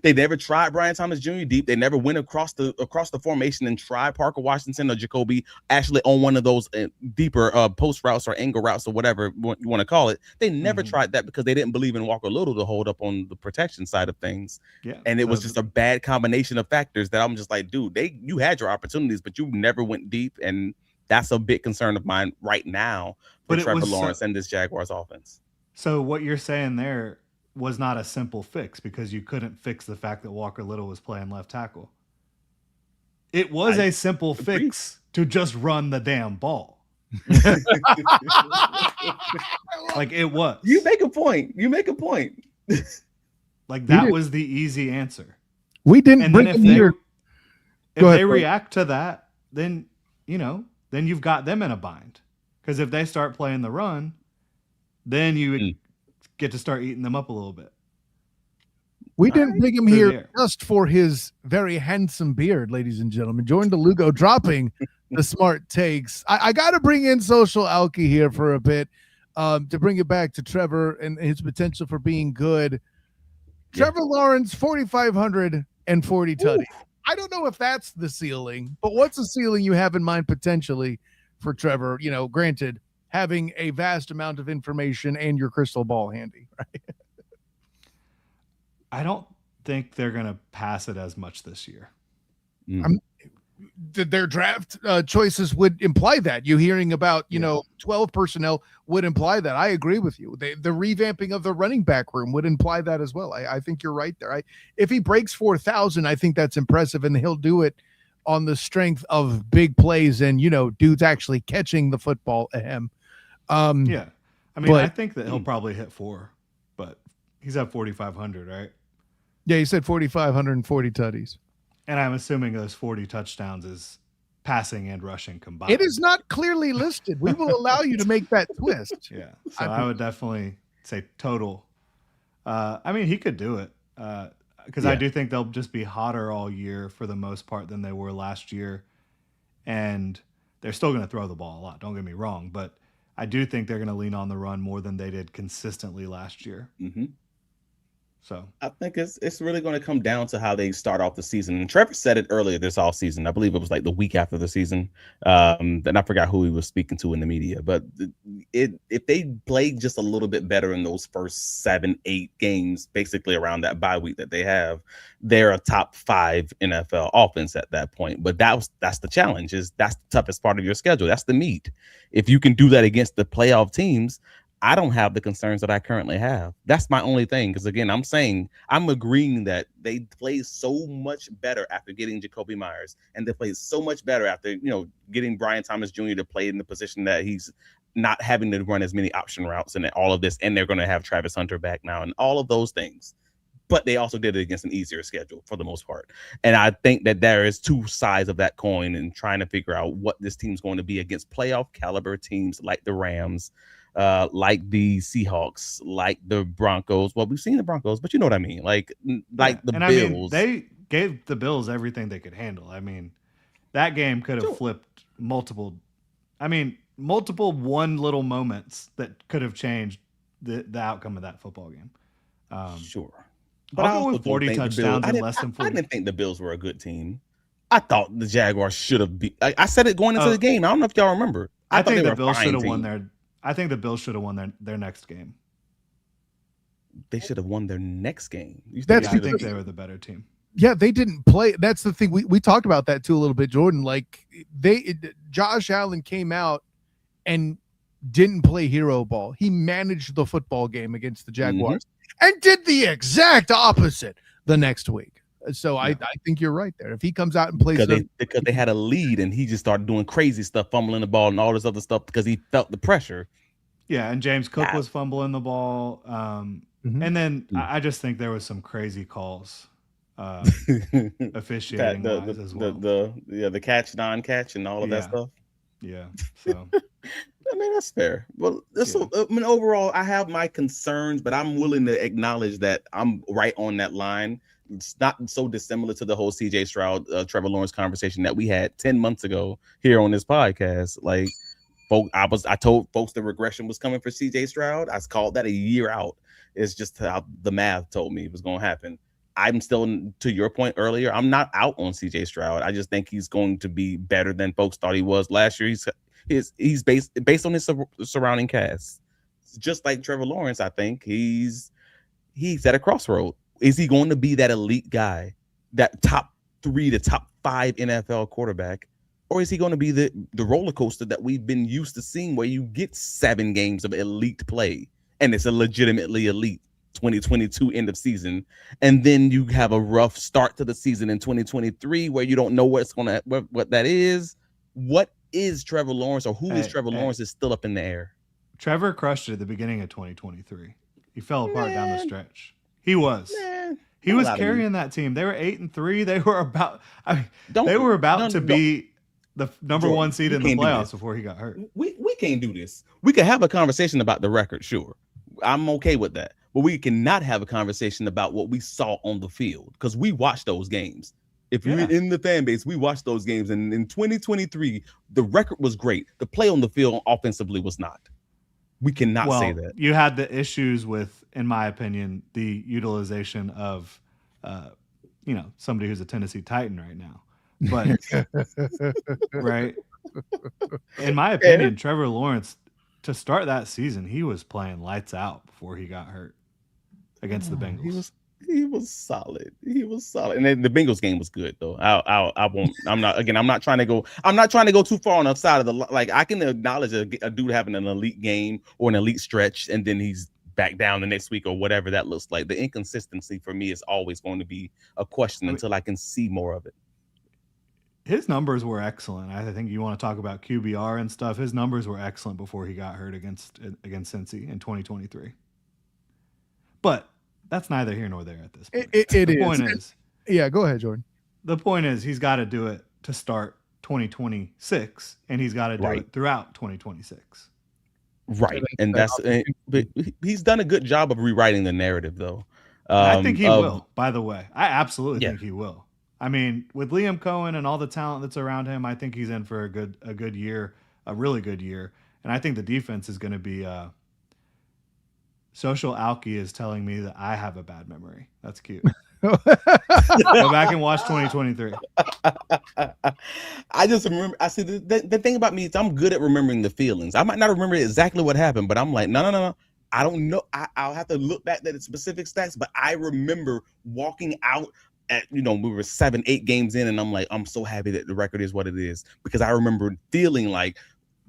They never tried Brian Thomas Jr. deep. They never went across the formation and tried Parker Washington or Jacoby actually on one of those deeper post routes or angle routes or whatever you want to call it. They never tried that because they didn't believe in Walker Little to hold up on the protection side of things. Yeah, and it was just a bad combination of factors that I'm just like, dude, you had your opportunities, but you never went deep. And that's a big concern of mine right now for Trevor Lawrence and this Jaguars offense. So what you're saying there was not a simple fix because you couldn't fix the fact that Walker Little was playing left tackle. It was a simple fix to just run the damn ball. Like it was. You make a point. Like that was the easy answer. We didn't bring him here. If they react to that, then, then you've got them in a bind. Because if they start playing the run, then you would get to start eating them up a little bit. We didn't bring him here just for his very handsome beard, ladies and gentlemen. Jordan Delugo dropping the smart takes. I got to bring in Social Alki here for a bit to bring it back to Trevor and his potential for being good. Trevor Lawrence, 4,540 tutties. I don't know if that's the ceiling, but what's the ceiling you have in mind potentially for Trevor? Granted, having a vast amount of information and your crystal ball handy, right? I don't think they're going to pass it as much this year. Their draft choices would imply that. You hearing about, 12 personnel would imply that. I agree with you. The revamping of the running back room would imply that as well. I think you're right there. If he breaks 4,000, I think that's impressive, and he'll do it on the strength of big plays and, dudes actually catching the football at him. I mean, I think that he'll probably hit 4, but he's at 4,500, right? Yeah, he said 4,540 tutties. And I'm assuming those 40 touchdowns is passing and rushing combined. It is not clearly listed. We will allow you to make that twist. Yeah. So I would definitely say total. I mean, he could do it. because I do think they'll just be hotter all year for the most part than they were last year. And they're still going to throw the ball a lot. Don't get me wrong. But I do think they're going to lean on the run more than they did consistently last year. Mm-hmm. So I think it's really going to come down to how they start off the season. And Trevor said it earlier this offseason. I believe it was like the week after the season. And I forgot who he was speaking to in the media. But if they play just a little bit better in those first 7-8 games, basically around that bye week that they have, they're a top 5 NFL offense at that point. But that's the challenge. That's the toughest part of your schedule. That's the meat. If you can do that against the playoff teams, I don't have the concerns that I currently have. That's my only thing. Because again, I'm agreeing that they play so much better after getting Jacoby Myers, and they play so much better after, getting Brian Thomas Jr. to play in the position that he's not having to run as many option routes and all of this. And they're going to have Travis Hunter back now and all of those things. But they also did it against an easier schedule for the most part. And I think that there is two sides of that coin, and trying to figure out what this team's going to be against playoff caliber teams like the Rams, like the Seahawks, like the Broncos. Well, we've seen the Broncos, but you know what I mean. Like the Bills. I mean, they gave the Bills everything they could handle. I mean, that game could have flipped multiple one little moments that could have changed the outcome of that football game. Sure. But I'll go with 40 touchdowns in less than 40. I didn't think the Bills were a good team. I thought the Jaguars should have beat. I said it going into the game. I don't know if y'all remember. I think the Bills should have won their. I think the Bills should have won their next game. They should have won their next game. I think they were the better team. Yeah, they didn't play. That's the thing. We talked about that too a little bit, Jordan. Like Josh Allen came out and didn't play hero ball. He managed the football game against the Jaguars and did the exact opposite the next week. So I think you're right there. If he comes out and plays because they had a lead and he just started doing crazy stuff, fumbling the ball and all this other stuff because he felt the pressure. Yeah, and James Cook was fumbling the ball. And then I just think there was some crazy calls officiating as well. The catch, non-catch, and all of that stuff. Yeah. So I mean, that's fair. Well, overall, I have my concerns, but I'm willing to acknowledge that I'm right on that line. It's not so dissimilar to the whole CJ Stroud, Trevor Lawrence conversation that we had 10 months ago here on this podcast. Like, I told folks the regression was coming for CJ Stroud. I called that a year out. It's just how the math told me it was going to happen. I'm still, to your point earlier, I'm not out on CJ Stroud. I just think he's going to be better than folks thought he was last year. He's based on his surrounding cast. Just like Trevor Lawrence, I think he's at a crossroad. Is he going to be that elite guy, that top 3 to top 5 NFL quarterback? Or is he going to be the roller coaster that we've been used to seeing where you get 7 games of elite play and it's a legitimately elite 2022 end of season, and then you have a rough start to the season in 2023 where you don't know what that is? What is Trevor Lawrence, or who is Trevor Lawrence is still up in the air. Trevor crushed it at the beginning of 2023. He fell apart down the stretch. He was. He was carrying that team. They were 8-3. They were about. To be the number one seed in the playoffs before he got hurt. We can't do this. We can have a conversation about the record, sure. I'm okay with that. But we cannot have a conversation about what we saw on the field, because we watched those games. If you're in the fan base, we watched those games. And in 2023, the record was great. The play on the field offensively was not. We cannot say that. You had the issues with, in my opinion, the utilization of, somebody who's a Tennessee Titan right now. But, right? In my opinion, Trevor Lawrence, to start that season, he was playing lights out before he got hurt against the Bengals. He was solid. And then the Bengals game was good though. I'm not trying to go too far on the side of the, like, I can acknowledge a dude having an elite game or an elite stretch and then he's back down the next week or whatever that looks like. The inconsistency for me is always going to be a question until I can see more of it. His numbers were excellent. I think you want to talk about QBR and stuff. His numbers were excellent before he got hurt against Cincy in 2023. But that's neither here nor there at this point. The point is, go ahead, Jordan. The point is he's got to do it to start 2026, and he's got to do it throughout 2026. Right, and but he's done a good job of rewriting the narrative, though. I think he will, by the way. I absolutely Yeah. think he will. I mean, with Liam Cohen and all the talent that's around him, I think he's in for a good year, a really good year. And I think the defense is going to be Social Alki is telling me that I have a bad memory. That's cute. Go back and watch 2023. I just remember. I see the thing about me is I'm good at remembering the feelings. I might not remember exactly what happened, but I'm like, no. I don't know. I'll have to look back at the specific stats, but I remember walking out at, we were 7-8 games in, and I'm like, I'm so happy that the record is what it is, because I remember feeling like,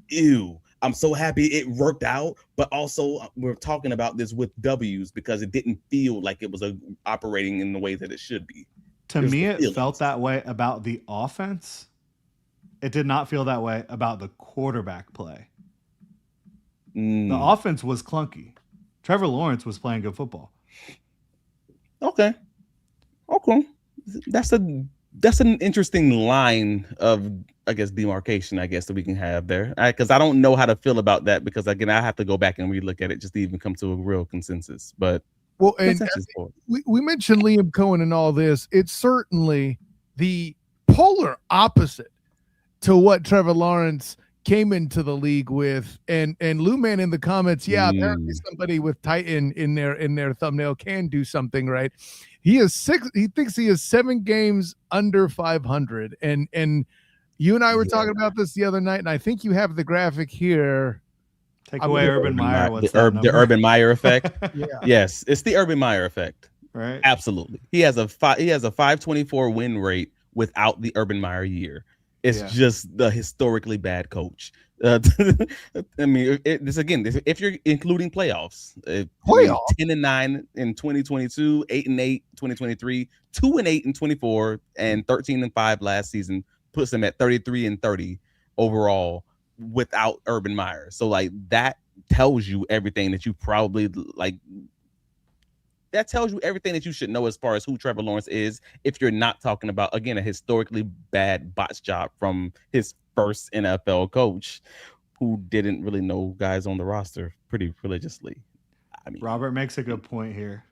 ew. I'm so happy it worked out, but also we're talking about this with W's because it didn't feel like it was operating in the way that it should be. To me, it felt that way about the offense. It did not feel that way about the quarterback play. The offense was clunky. Trevor Lawrence was playing good football. Okay. That's an interesting line of, I guess, demarcation, I guess, that we can have there. Because I don't know how to feel about that, because, again, I have to go back and relook at it just to even come to a real consensus. But well, and we mentioned Liam Cohen and all this. It's certainly the polar opposite to what Trevor Lawrence came into the league with. And Lou Man in the comments, apparently somebody with Titan in their thumbnail can do something right. He thinks he is 7 games under 500, and you and I were talking about this the other night, and I think you have the graphic here. Take away Urban Meyer. The Urban Meyer effect. Yeah. Yes, it's the Urban Meyer effect. Right. Absolutely. He has a 524 win rate without the Urban Meyer year. It's just the historically bad coach. I mean, if you're including playoffs, 10-9 in 2022, 8-8 2023, 2-8 in 24, and 13-5 last season puts him at 33-30 overall without Urban Meyer. So like that tells you everything that you probably like. That tells you everything that you should know as far as who Trevor Lawrence is, if you're not talking about, again, a historically bad botch job from his first NFL coach who didn't really know guys on the roster pretty religiously. I mean, Robert makes a good point here.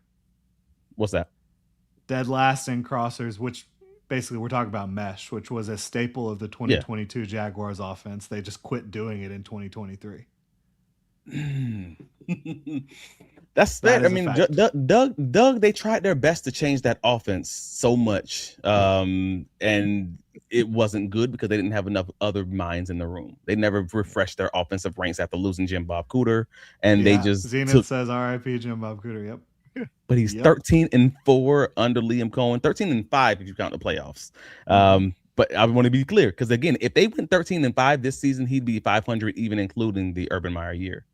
What's that? Dead last in crossers, which basically we're talking about mesh, which was a staple of the 2022 Jaguars offense. They just quit doing it in 2023. That's that. I mean, Doug, they tried their best to change that offense so much, and it wasn't good because they didn't have enough other minds in the room. They never refreshed their offensive ranks after losing Jim Bob Cooter, and they just Zenith says R.I.P. Jim Bob Cooter. Yep. But he's 13-4 under Liam Cohen, 13-5 if you count the playoffs. But I want to be clear, because again, if they went 13-5 this season, he'd be 500, even including the Urban Meyer year.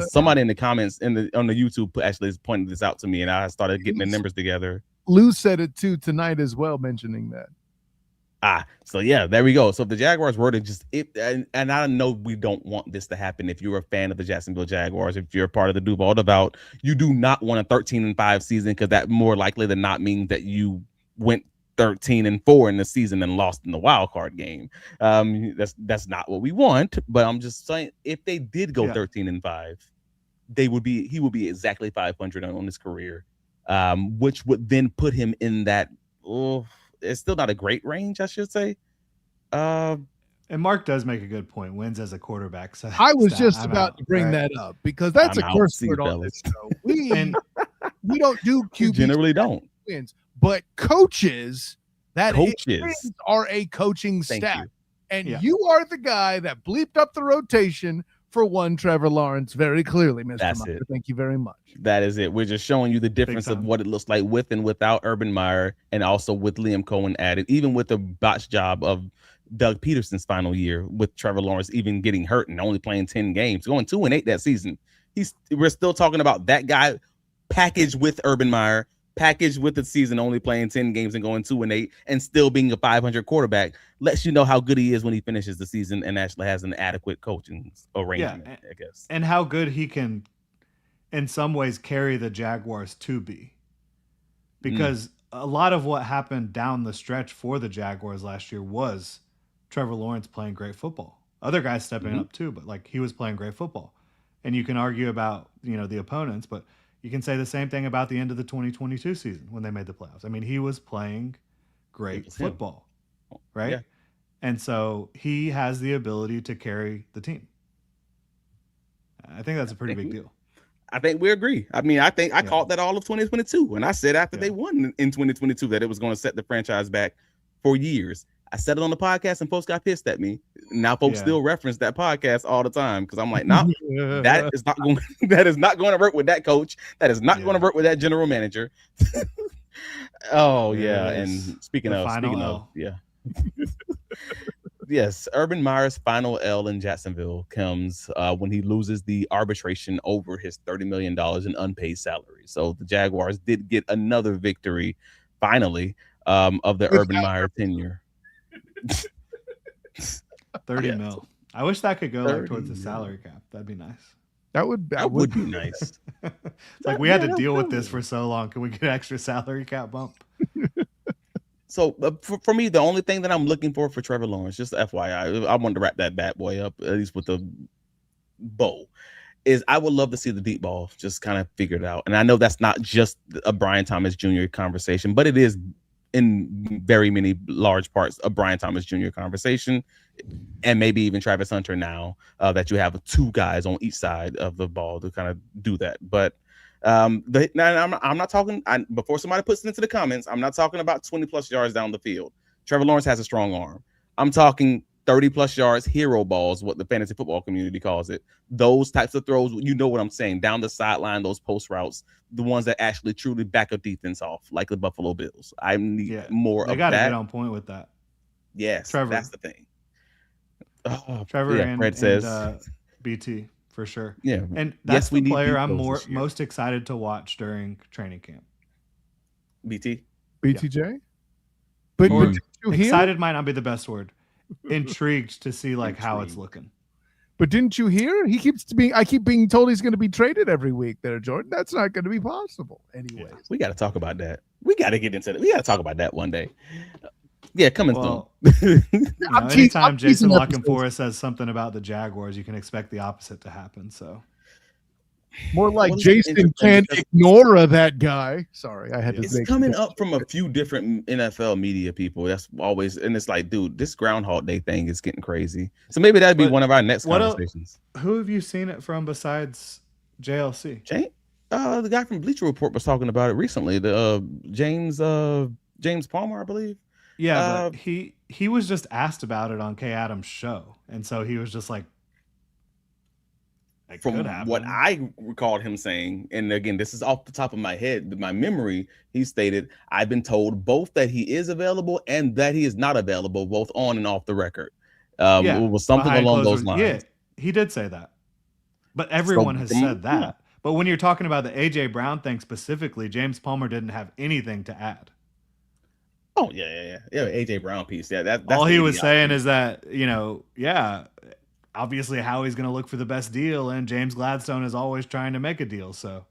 Somebody in the comments on the YouTube actually pointed this out to me, and I started getting the numbers together. Lou said it too tonight as well, mentioning that. So yeah, there we go. So if the Jaguars were to just, and I know we don't want this to happen. If you're a fan of the Jacksonville Jaguars, if you're part of the DuvalDive, you do not want a 13-5 season, because that more likely than not means that you went 13-4 in the season and lost in the wild card game. That's not what we want. But I'm just saying, if they did go 13-5, he would be exactly 500 on his career, which would then put him in that. It's still not a great range, I should say. And Mark does make a good point. Wins as a quarterback. So I was just about to bring that up, because that's a curse word on this show. We don't do QB. Generally don't. Wins. But coaches are a coaching staff. And you are the guy that bleeped up the rotation for one Trevor Lawrence very clearly, Mr. That's Meyer. it. Thank you very much. That is it. We're just showing you the difference of what it looks like with and without Urban Meyer, and also with Liam Cohen added, even with the botch job of Doug Peterson's final year with Trevor Lawrence even getting hurt and only playing 10 games, going 2-8 that season. We're still talking about that guy packaged with Urban Meyer, packaged with the season only playing 10 games and going 2-8 and still being a 500 quarterback. Lets you know how good he is when he finishes the season and actually has an adequate coaching arrangement, I guess. And how good he can, in some ways, carry the Jaguars to be. Because a lot of what happened down the stretch for the Jaguars last year was Trevor Lawrence playing great football. Other guys stepping up too, but like he was playing great football. And you can argue about, the opponents, but You can say the same thing about the end of the 2022 season when they made the playoffs. I mean, he was playing great football, right? Yeah. And so he has the ability to carry the team. I think that's a pretty big deal. I think we agree. I mean, I think I called that all of 2022 when I said after they won in 2022 that it was going to set the franchise back for years. I said it on the podcast and folks got pissed at me. Now folks still reference that podcast all the time because I'm like, no, that is not going. That is not going to work with that coach. That is not going to work with that general manager. And speaking of, yes, Urban Meyer's final L in Jacksonville comes when he loses the arbitration over his $30 million in unpaid salary. So the Jaguars did get another victory, finally, of the Urban Meyer tenure. 30 mil. I wish that could go like towards the salary cap. That'd be nice. That would be nice. It's like we had to deal with this for so long. Can we get extra salary cap bump? So for me, the only thing that I'm looking for Trevor Lawrence, just FYI, I wanted to wrap that bad boy up, at least with the bow, is I would love to see the deep ball just kind of figured out. And I know that's not just a Brian Thomas Jr. conversation, but it is in very many large parts a Brian Thomas Jr. conversation, and maybe even Travis Hunter now that you have two guys on each side of the ball to kind of do that. But I'm not talking, before somebody puts it into the comments, I'm not talking about 20 plus yards down the field. Trevor Lawrence has a strong arm. I'm talking 30 plus yards, hero balls, what the fantasy football community calls it. Those types of throws, you know what I'm saying, down the sideline, those post routes, the ones that actually truly back a defense off, like the Buffalo Bills. I need more of that. They got to get on point with that. Yes, Trevor. That's the thing. Trevor and BT. For sure. Yeah. And that's the player I'm most excited to watch during training camp. BTJ? But did you hear? Excited might not be the best word. Intrigued to see how it's looking. But didn't you hear? I keep being told he's going to be traded every week there, Jordan. That's not going to be possible anyway. Yeah, we got to talk about that. We got to get into it. We got to talk about that one day. Yeah, coming soon. Anytime Jason Lockenforth says something about the Jaguars, you can expect the opposite to happen. So, more like Jason can't ignore that guy. Sorry, I had to. It's coming up from a few different NFL media people. That's always, and it's like, dude, this Groundhog Day thing is getting crazy. So maybe that'd be one of our next conversations. Who have you seen it from besides JLC? The guy from Bleacher Report was talking about it recently. The James Palmer, I believe. Yeah, but he was just asked about it on Kay Adams' show, and so he was just like, from what I recalled him saying, and again, this is off the top of my head, my memory, he stated, I've been told both that he is available and that he is not available, both on and off the record. It was something along those lines. Yeah, he did say that. But everyone has said that. Yeah. But when you're talking about the A.J. Brown thing specifically, James Palmer didn't have anything to add. Oh, yeah. A.J. Brown piece. Yeah, that's all he was saying is that, obviously Howie's going to look for the best deal, and James Gladstone is always trying to make a deal. So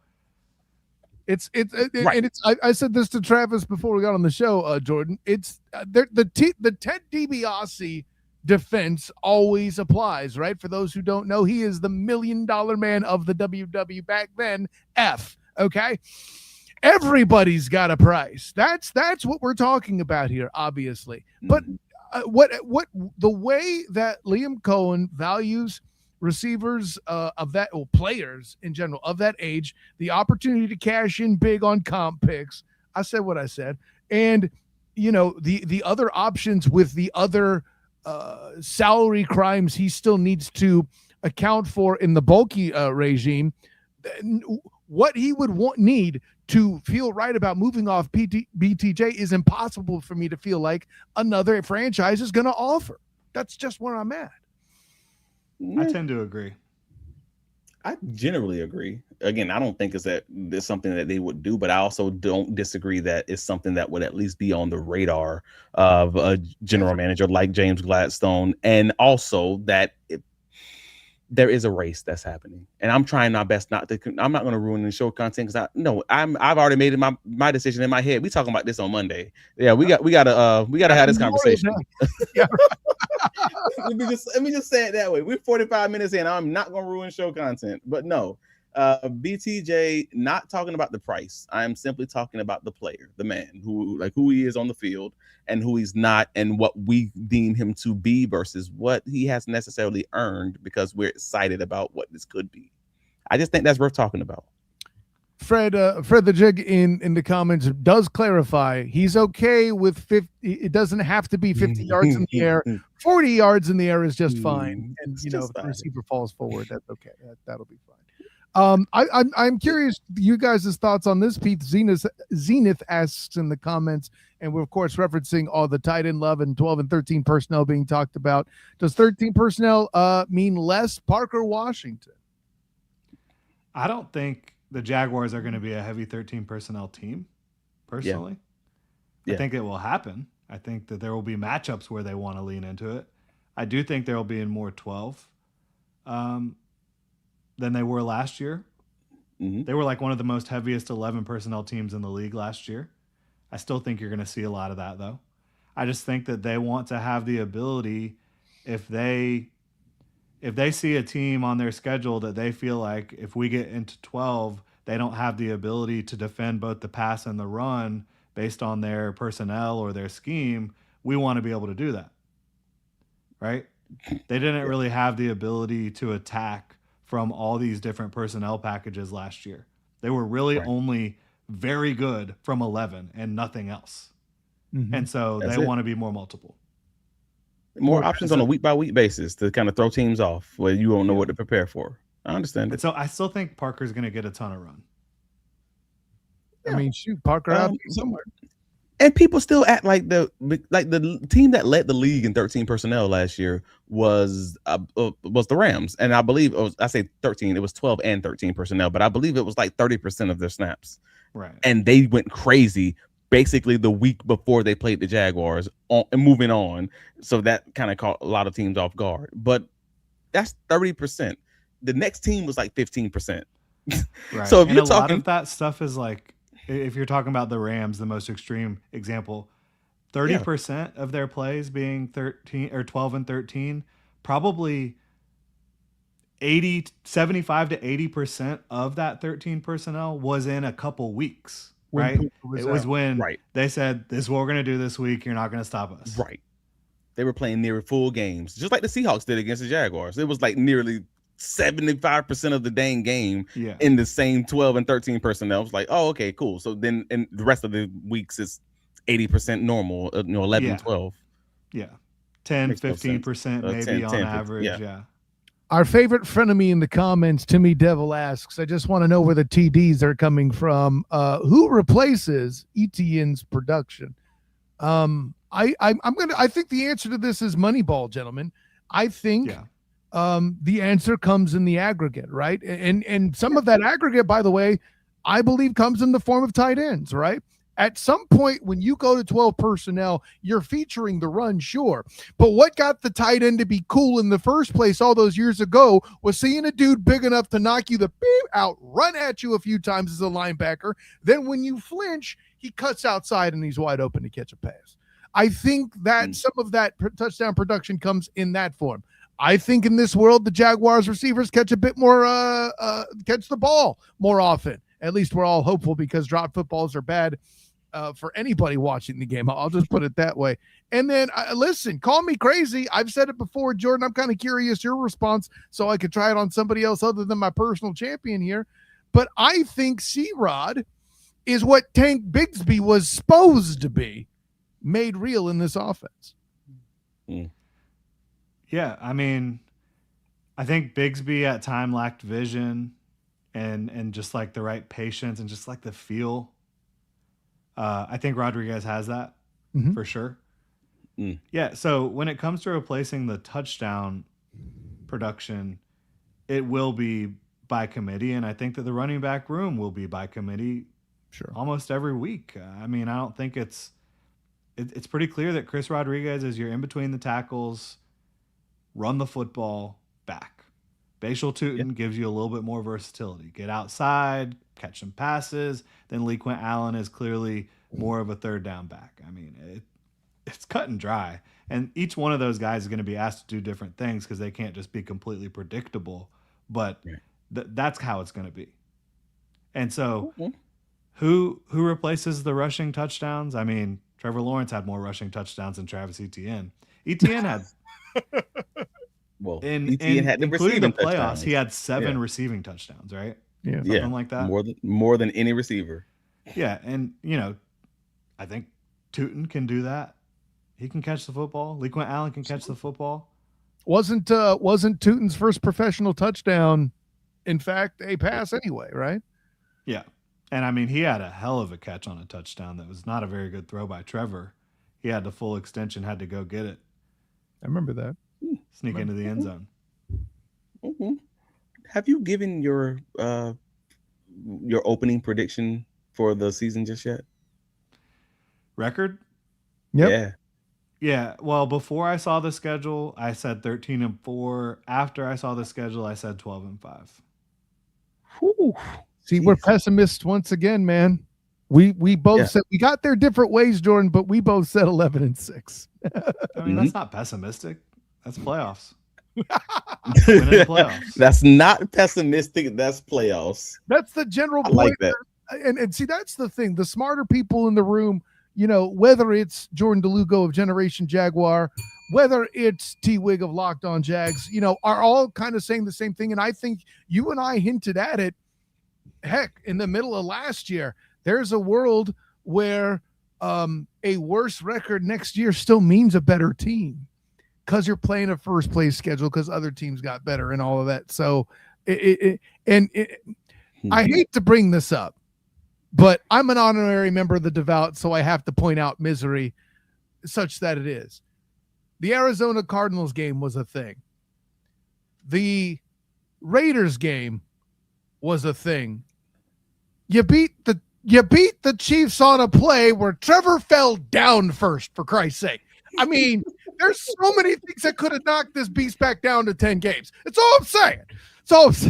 it's I said this to Travis before we got on the show, Jordan. It's the Ted DiBiase defense always applies, right? For those who don't know, he is the $1 million man of the WW back then. Okay. Everybody's got a price. That's what we're talking about here, obviously. But what the way that Liam Cohen values receivers of that, or players in general of that age, the opportunity to cash in big on comp picks. I said what I said, and the other options with the other salary crimes he still needs to account for in the bulky regime. What he would need to feel right about moving off BTJ is impossible for me to feel like another franchise is going to offer. That's just where I'm at. I tend to agree. I generally agree. Again, I don't think it's something that they would do, but I also don't disagree that it's something that would at least be on the radar of a general manager like James Gladstone, and also that there is a race that's happening, and I'm trying my best not to. I'm not going to ruin the show content because I've already made my decision in my head. We talking about this on Monday. Yeah, we gotta have this conversation. Let me just say it that way. We're 45 minutes in. I'm not going to ruin show content, but no, BTJ, not talking about the price. I'm simply talking about the player, the man, who he is on the field and who he's not, and what we deem him to be versus what he has necessarily earned because we're excited about what this could be. I just think that's worth talking about. Fred the Jig in the comments does clarify he's okay with 50. It doesn't have to be 50 yards in the air. 40 yards in the air is just fine. And if the receiver falls forward, that's okay. That'll be fine. I'm curious you guys' thoughts on this. Pete Zenith asks in the comments, and we're of course referencing all the tight end love and 12 and 13 personnel being talked about. Does 13 personnel mean less Parker Washington? I don't think the Jaguars are going to be a heavy 13 personnel team, personally. Yeah. I think it will happen. I think that there will be matchups where they want to lean into it. I do think there will be in more 12 than they were last year. Mm-hmm. They were like one of the most heaviest 11 personnel teams in the league last year. I still think you're going to see a lot of that, though. I just think that they want to have the ability, if they see a team on their schedule that they feel like if we get into 12, they don't have the ability to defend both the pass and the run based on their personnel or their scheme, we want to be able to do that. Right? They didn't really have the ability to attack from all these different personnel packages last year. They were really only very good from 11 and nothing else. Mm-hmm. And so they want to be more multiple. More options on a week-by-week basis to kind of throw teams off where you don't know what to prepare for. I understand it. So I still think Parker's going to get a ton of run. I mean, shoot, Parker out somewhere. And people still act like the team that led the league in 13 personnel last year was the Rams. And I believe I say 13, it was 12 and 13 personnel, but I believe it was like 30% of their snaps. Right. And they went crazy basically the week before they played the Jaguars and moving on. So that kind of caught a lot of teams off guard. But that's 30%. The next team was like 15%. Right. So if and you're a talking, lot of that stuff is like, if you're talking about the Rams, the most extreme example, 30% of their plays being 13 or 12 and 13, probably 75 to 80% of that 13 personnel was in a couple weeks. Right. It was when they said, this is what we're going to do this week. You're not going to stop us. Right. They were playing near full games, just like the Seahawks did against the Jaguars. It was like nearly 75% of the dang game in the same 12 and 13 personnel. It was like, oh, okay, cool. So then in the rest of the weeks, it's 80% normal, 11 and 12. Yeah. 10, 15% maybe 10, on average. Yeah. Our favorite frenemy in the comments, Timmy Devil asks, I just want to know where the TDs are coming from. Who replaces Etienne's production? I think the answer to this is Moneyball, gentlemen. I think the answer comes in the aggregate, right? And some of that aggregate, by the way, I believe comes in the form of tight ends, right? At some point when you go to 12 personnel, you're featuring the run, sure. But what got the tight end to be cool in the first place all those years ago was seeing a dude big enough to knock you the beep out, run at you a few times as a linebacker. Then when you flinch, he cuts outside and he's wide open to catch a pass. I think that some of that touchdown production comes in that form. I think in this world, the Jaguars receivers catch a bit more, catch the ball more often. At least we're all hopeful because drop footballs are bad for anybody watching the game. I'll just put it that way. And then, listen, call me crazy. I've said it before, Jordan. I'm kind of curious your response so I could try it on somebody else other than my personal champion here. But I think C-Rod is what Tank Bigsby was supposed to be made real in this offense. Yeah, I mean, I think Bigsby at time lacked vision and just like the right patience and just like the feel. I think Rodriguez has that for sure. Yeah, so when it comes to replacing the touchdown production, it will be by committee, and I think that the running back room will be by committee almost every week. I mean, I don't think it's pretty clear that Chris Rodriguez is your in between the tackles, run the football back. Bashal Tutin gives you a little bit more versatility. Get outside, catch some passes. Then Lee Quint Allen is clearly more of a third down back. I mean, it's cut and dry. And each one of those guys is going to be asked to do different things because they can't just be completely predictable. But That's how it's going to be. And so who replaces the rushing touchdowns? I mean, Trevor Lawrence had more rushing touchdowns than Travis Etienne. Etienne had Etienne had the including the receiving playoffs, touchdowns. he had 7 receiving touchdowns, right? Yeah. Something like that. More than any receiver. Yeah, and I think Tootin can do that. He can catch the football. LeQuint Allen can catch the football. Wasn't Tootin's first professional touchdown, in fact, a pass anyway, right? Yeah. And I mean, he had a hell of a catch on a touchdown that was not a very good throw by Trevor. He had the full extension, had to go get it. I remember that. Sneak into the end zone. Mm-hmm. Have you given your opening prediction for the season just yet? Record? Yep. Yeah. Well, before I saw the schedule, I said 13-4. After I saw the schedule, I said 12-5. Whew. See, we're pessimists once again, man. We both said we got there different ways, Jordan, but we both said 11-6. I mean, that's not pessimistic. That's playoffs. Playoffs. That's not pessimistic. That's playoffs. That's the general point. I like that. And see, that's the thing. The smarter people in the room, whether it's Jordan Delugo of Generation Jaguar, whether it's T-Wig of Locked On Jags, are all kind of saying the same thing. And I think you and I hinted at it. Heck, in the middle of last year, there's a world where a worse record next year still means a better team because you're playing a first place schedule because other teams got better and all of that. So I hate to bring this up, but I'm an honorary member of the Duval, so I have to point out misery such that it is. The Arizona Cardinals game was a thing. The Raiders game was a thing. You beat the Chiefs on a play where Trevor fell down first, for Christ's sake. I mean, there's so many things that could have knocked this beast back down to 10 games. It's all I'm saying.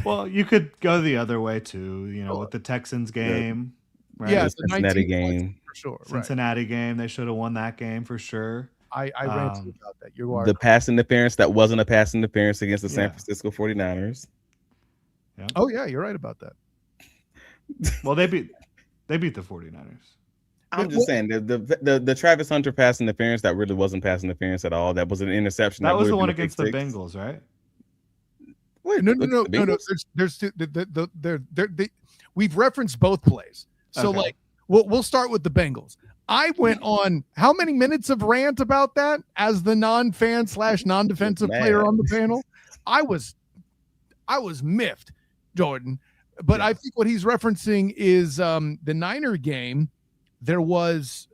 Well, you could go the other way too, with the Texans game. Right? Yeah, the Cincinnati game. For sure. Cincinnati game. They should have won that game for sure. I ranted about that. You are the pass interference that wasn't a pass interference against the San Francisco 49ers. Yeah. Oh, yeah, you're right about that. Well, they beat the 49ers. I'm just saying the Travis Hunter pass interference that really wasn't pass interference at all. That was an interception. That was the one against the Bengals, right? Wait, no. We've referenced both plays, so we'll start with the Bengals. I went on how many minutes of rant about that as the non-fan / non-defensive player on the panel. I was miffed, Jordan. But I think what he's referencing is the Niner game. There was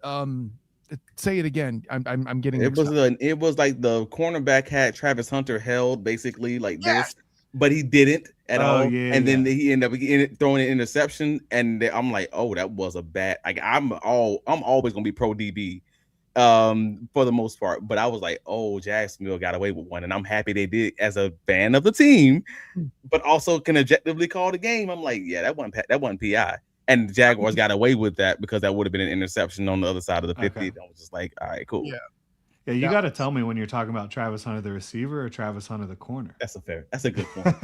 say it again. I'm getting it was like the cornerback had Travis Hunter held basically like this, but he didn't at all. And then he ended up throwing an interception, and I'm like, oh, that was a bad. Like I'm always gonna be pro DB for the most part, but I was like, oh, Jacksonville got away with one, and I'm happy they did as a fan of the team, but also can objectively call the game. I'm like, yeah, that wasn't PI. And the Jaguars got away with that because that would have been an interception on the other side of the 50. Okay. I was just like, all right, cool. Yeah, you got to tell me when you're talking about Travis Hunter, the receiver, or Travis Hunter, the corner. That's a good point.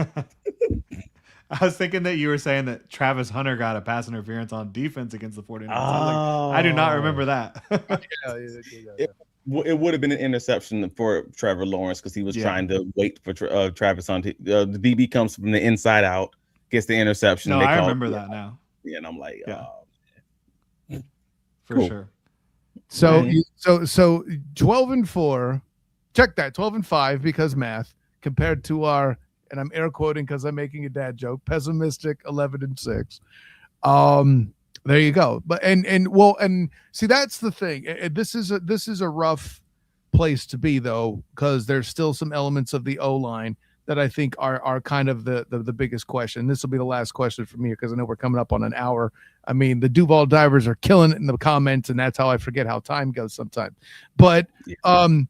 I was thinking that you were saying that Travis Hunter got a pass interference on defense against the 49ers. Oh. I do not remember that. It would have been an interception for Trevor Lawrence because he was trying to wait for Travis Hunter. The DB comes from the inside out, gets the interception. No, I remember that now. Yeah, and I'm like, for sure. So 12-4. Check that 12-5 because math compared to our, and I'm air quoting because I'm making a dad joke, pessimistic 11-6. There you go. But and see, that's the thing. This is a rough place to be though, because there's still some elements of the O-line that I think are kind of the biggest question. This will be the last question for me because I know we're coming up on an hour. I mean, the Duval divers are killing it in the comments, and that's how I forget how time goes sometimes. But the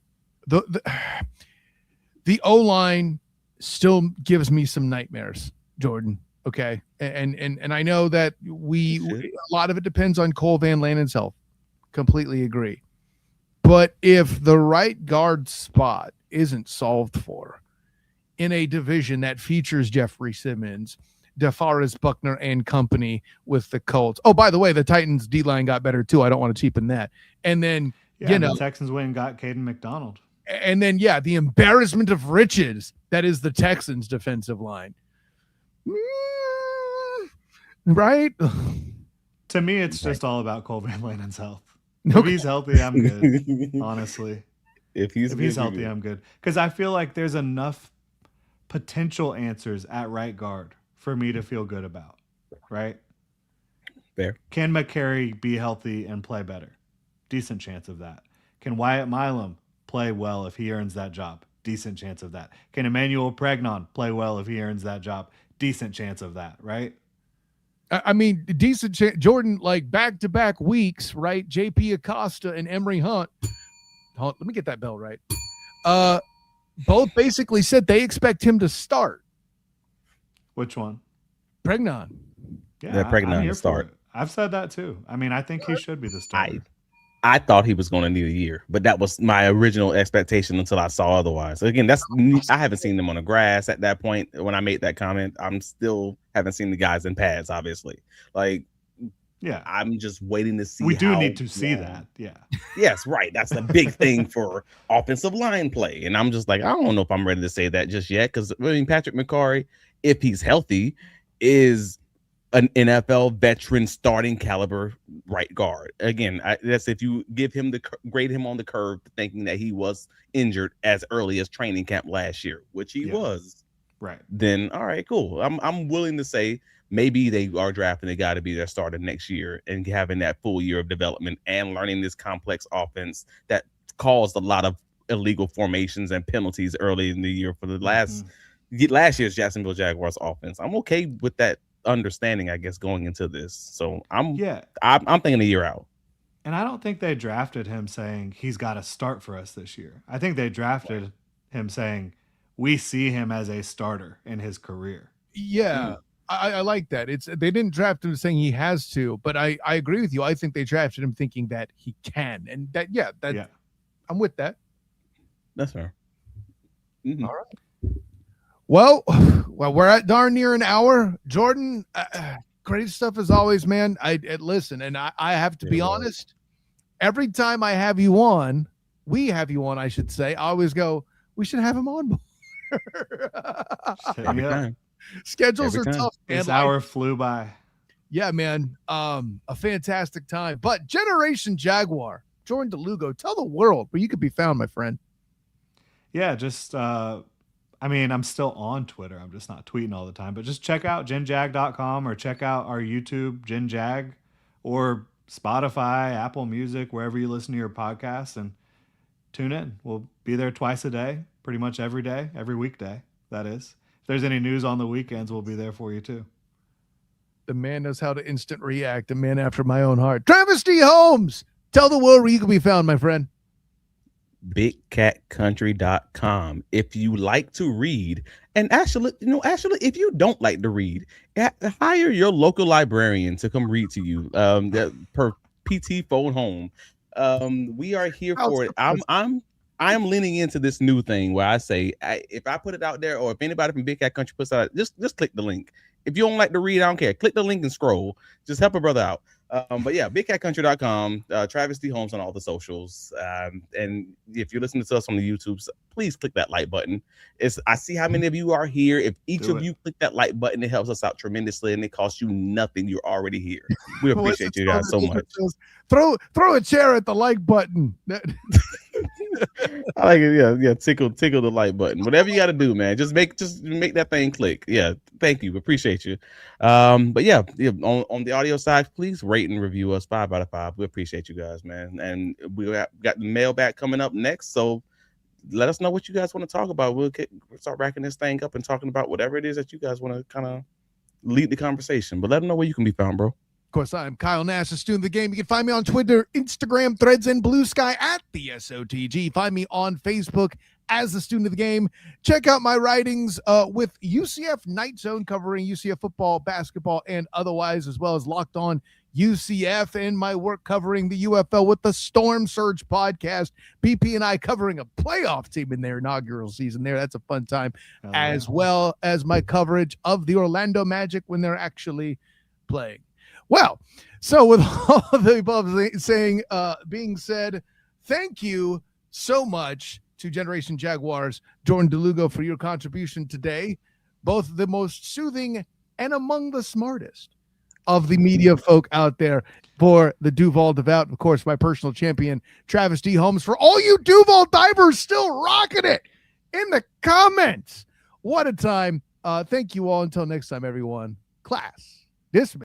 O-line still gives me some nightmares, Jordan. Okay, and I know that a lot of it depends on Cole Van Lanen's health. Completely agree. But if the right guard spot isn't solved for in a division that features Jeffrey Simmons DeForest Buckner and company with the Colts. Oh, by the way, the Titans D-line got better too. I don't want to cheapen that. And then, the Texans went and got Caden McDonald. And then, the embarrassment of riches that is the Texans defensive line. Right? To me, it's just all about Cole Van Lanen's health. If he's healthy, I'm good, honestly. If he's healthy, I'm good. Because I feel like there's enough potential answers at right guard for me to feel good about, right? Fair. Can McCary be healthy and play better? Decent chance of that. Can Wyatt Milam play well if he earns that job? Decent chance of that. Can Emmanuel Pregnon play well if he earns that job? Decent chance of that, right? I mean, decent chance. Jordan, like back-to-back weeks, right? JP Acosta and Emery Hunt. Let me get that bell right. Both basically said they expect him to start. Which one? Pregnon. Yeah, Pregnon to start. I've said that too. I mean, I think he should be the starter. I thought he was going to need a year, but that was my original expectation until I saw otherwise. Again, I haven't seen them on the grass at that point when I made that comment. I'm still haven't seen the guys in pads, obviously. I'm just waiting to see. We do need to see that. Yeah. Yes, right. That's the big thing for offensive line play. And I'm just like, I don't know if I'm ready to say that just yet. Because Patrick McCarry, if he's healthy, is an NFL veteran starting caliber right guard. Again, that's if you grade him on the curve, thinking that he was injured as early as training camp last year, which he was. Right. Then all right, cool. I'm willing to say maybe they are drafting a guy to be their starter next year and having that full year of development and learning this complex offense that caused a lot of illegal formations and penalties early in the year for the last year's Jacksonville Jaguars offense. I'm okay with that understanding, I guess, going into this. So I'm thinking a year out. And I don't think they drafted him saying he's got to start for us this year. I think they drafted him saying we see him as a starter in his career. Yeah. I like that. They didn't draft him saying he has to, but I agree with you. I think they drafted him thinking that he can, and I'm with that. That's fair. Mm-hmm. All right. Well, we're at darn near an hour. Jordan, great stuff as always, man. I listen, and I have to be honest. Every time I have you on, I should say, I always go, we should have him on more. Every time. Schedules are tough. This hour flew by. Yeah, man. A fantastic time. But Generation Jaguar, Jordan Delugo, tell the world where you could be found, my friend. Yeah, just I'm still on Twitter. I'm just not tweeting all the time. But just check out GenJag.com or check out our YouTube, GenJag, or Spotify, Apple Music, wherever you listen to your podcasts, and tune in. We'll be there twice a day, pretty much every day, every weekday, that is. If there's any news on the weekends, we'll be there for you too. The man knows how to instant react. A man after my own heart. Travis D. Holmes, tell the world where you can be found, my friend. BigCatCountry.com. If you like to read, and actually, if you don't like to read, hire your local librarian to come read to you. Per PT phone home. We are here for it. I am leaning into this new thing where I say, if I put it out there, or if anybody from Big Cat Country puts it out, just click the link. If you don't like to read, I don't care. Click the link and scroll. Just help a brother out. But yeah, BigCatCountry.com, Travis D. Holmes on all the socials. And if you're listening to us on the YouTubes, please click that like button. I see how many of you are here. If each of you click that like button, it helps us out tremendously, and it costs you nothing. You're already here. We appreciate you guys so much. Throw a chair at the like button. I like it. Yeah. Tickle the like button. Whatever you got to do, man. Just make that thing click. Yeah. Thank you. Appreciate you. But yeah, on the audio side, please rate and review us 5 out of 5. We appreciate you guys, man. And we got the mailbag coming up next. So let us know what you guys want to talk about. We'll start racking this thing up and talking about whatever it is that you guys want to kind of lead the conversation. But let them know where you can be found, bro. Of course, I'm Kyle Nash, a student of the game. You can find me on Twitter, Instagram, Threads, and Blue Sky at the SOTG. Find me on Facebook as a student of the game. Check out my writings with UCF Night Zone, covering UCF football, basketball, and otherwise, as well as Locked On UCF and my work covering the UFL with the Storm Surge podcast. BP and I covering a playoff team in their inaugural season there. That's a fun time, as well as my coverage of the Orlando Magic when they're actually playing. Well, so with all of the above being said, thank you so much to Generation Jaguars, Jordan Delugo, for your contribution today. Both the most soothing and among the smartest of the media folk out there for the DuvalDive. Of course, my personal champion, Travis D. Holmes, for all you Duval divers still rocking it in the comments. What a time. Thank you all. Until next time, everyone. Class dismissed.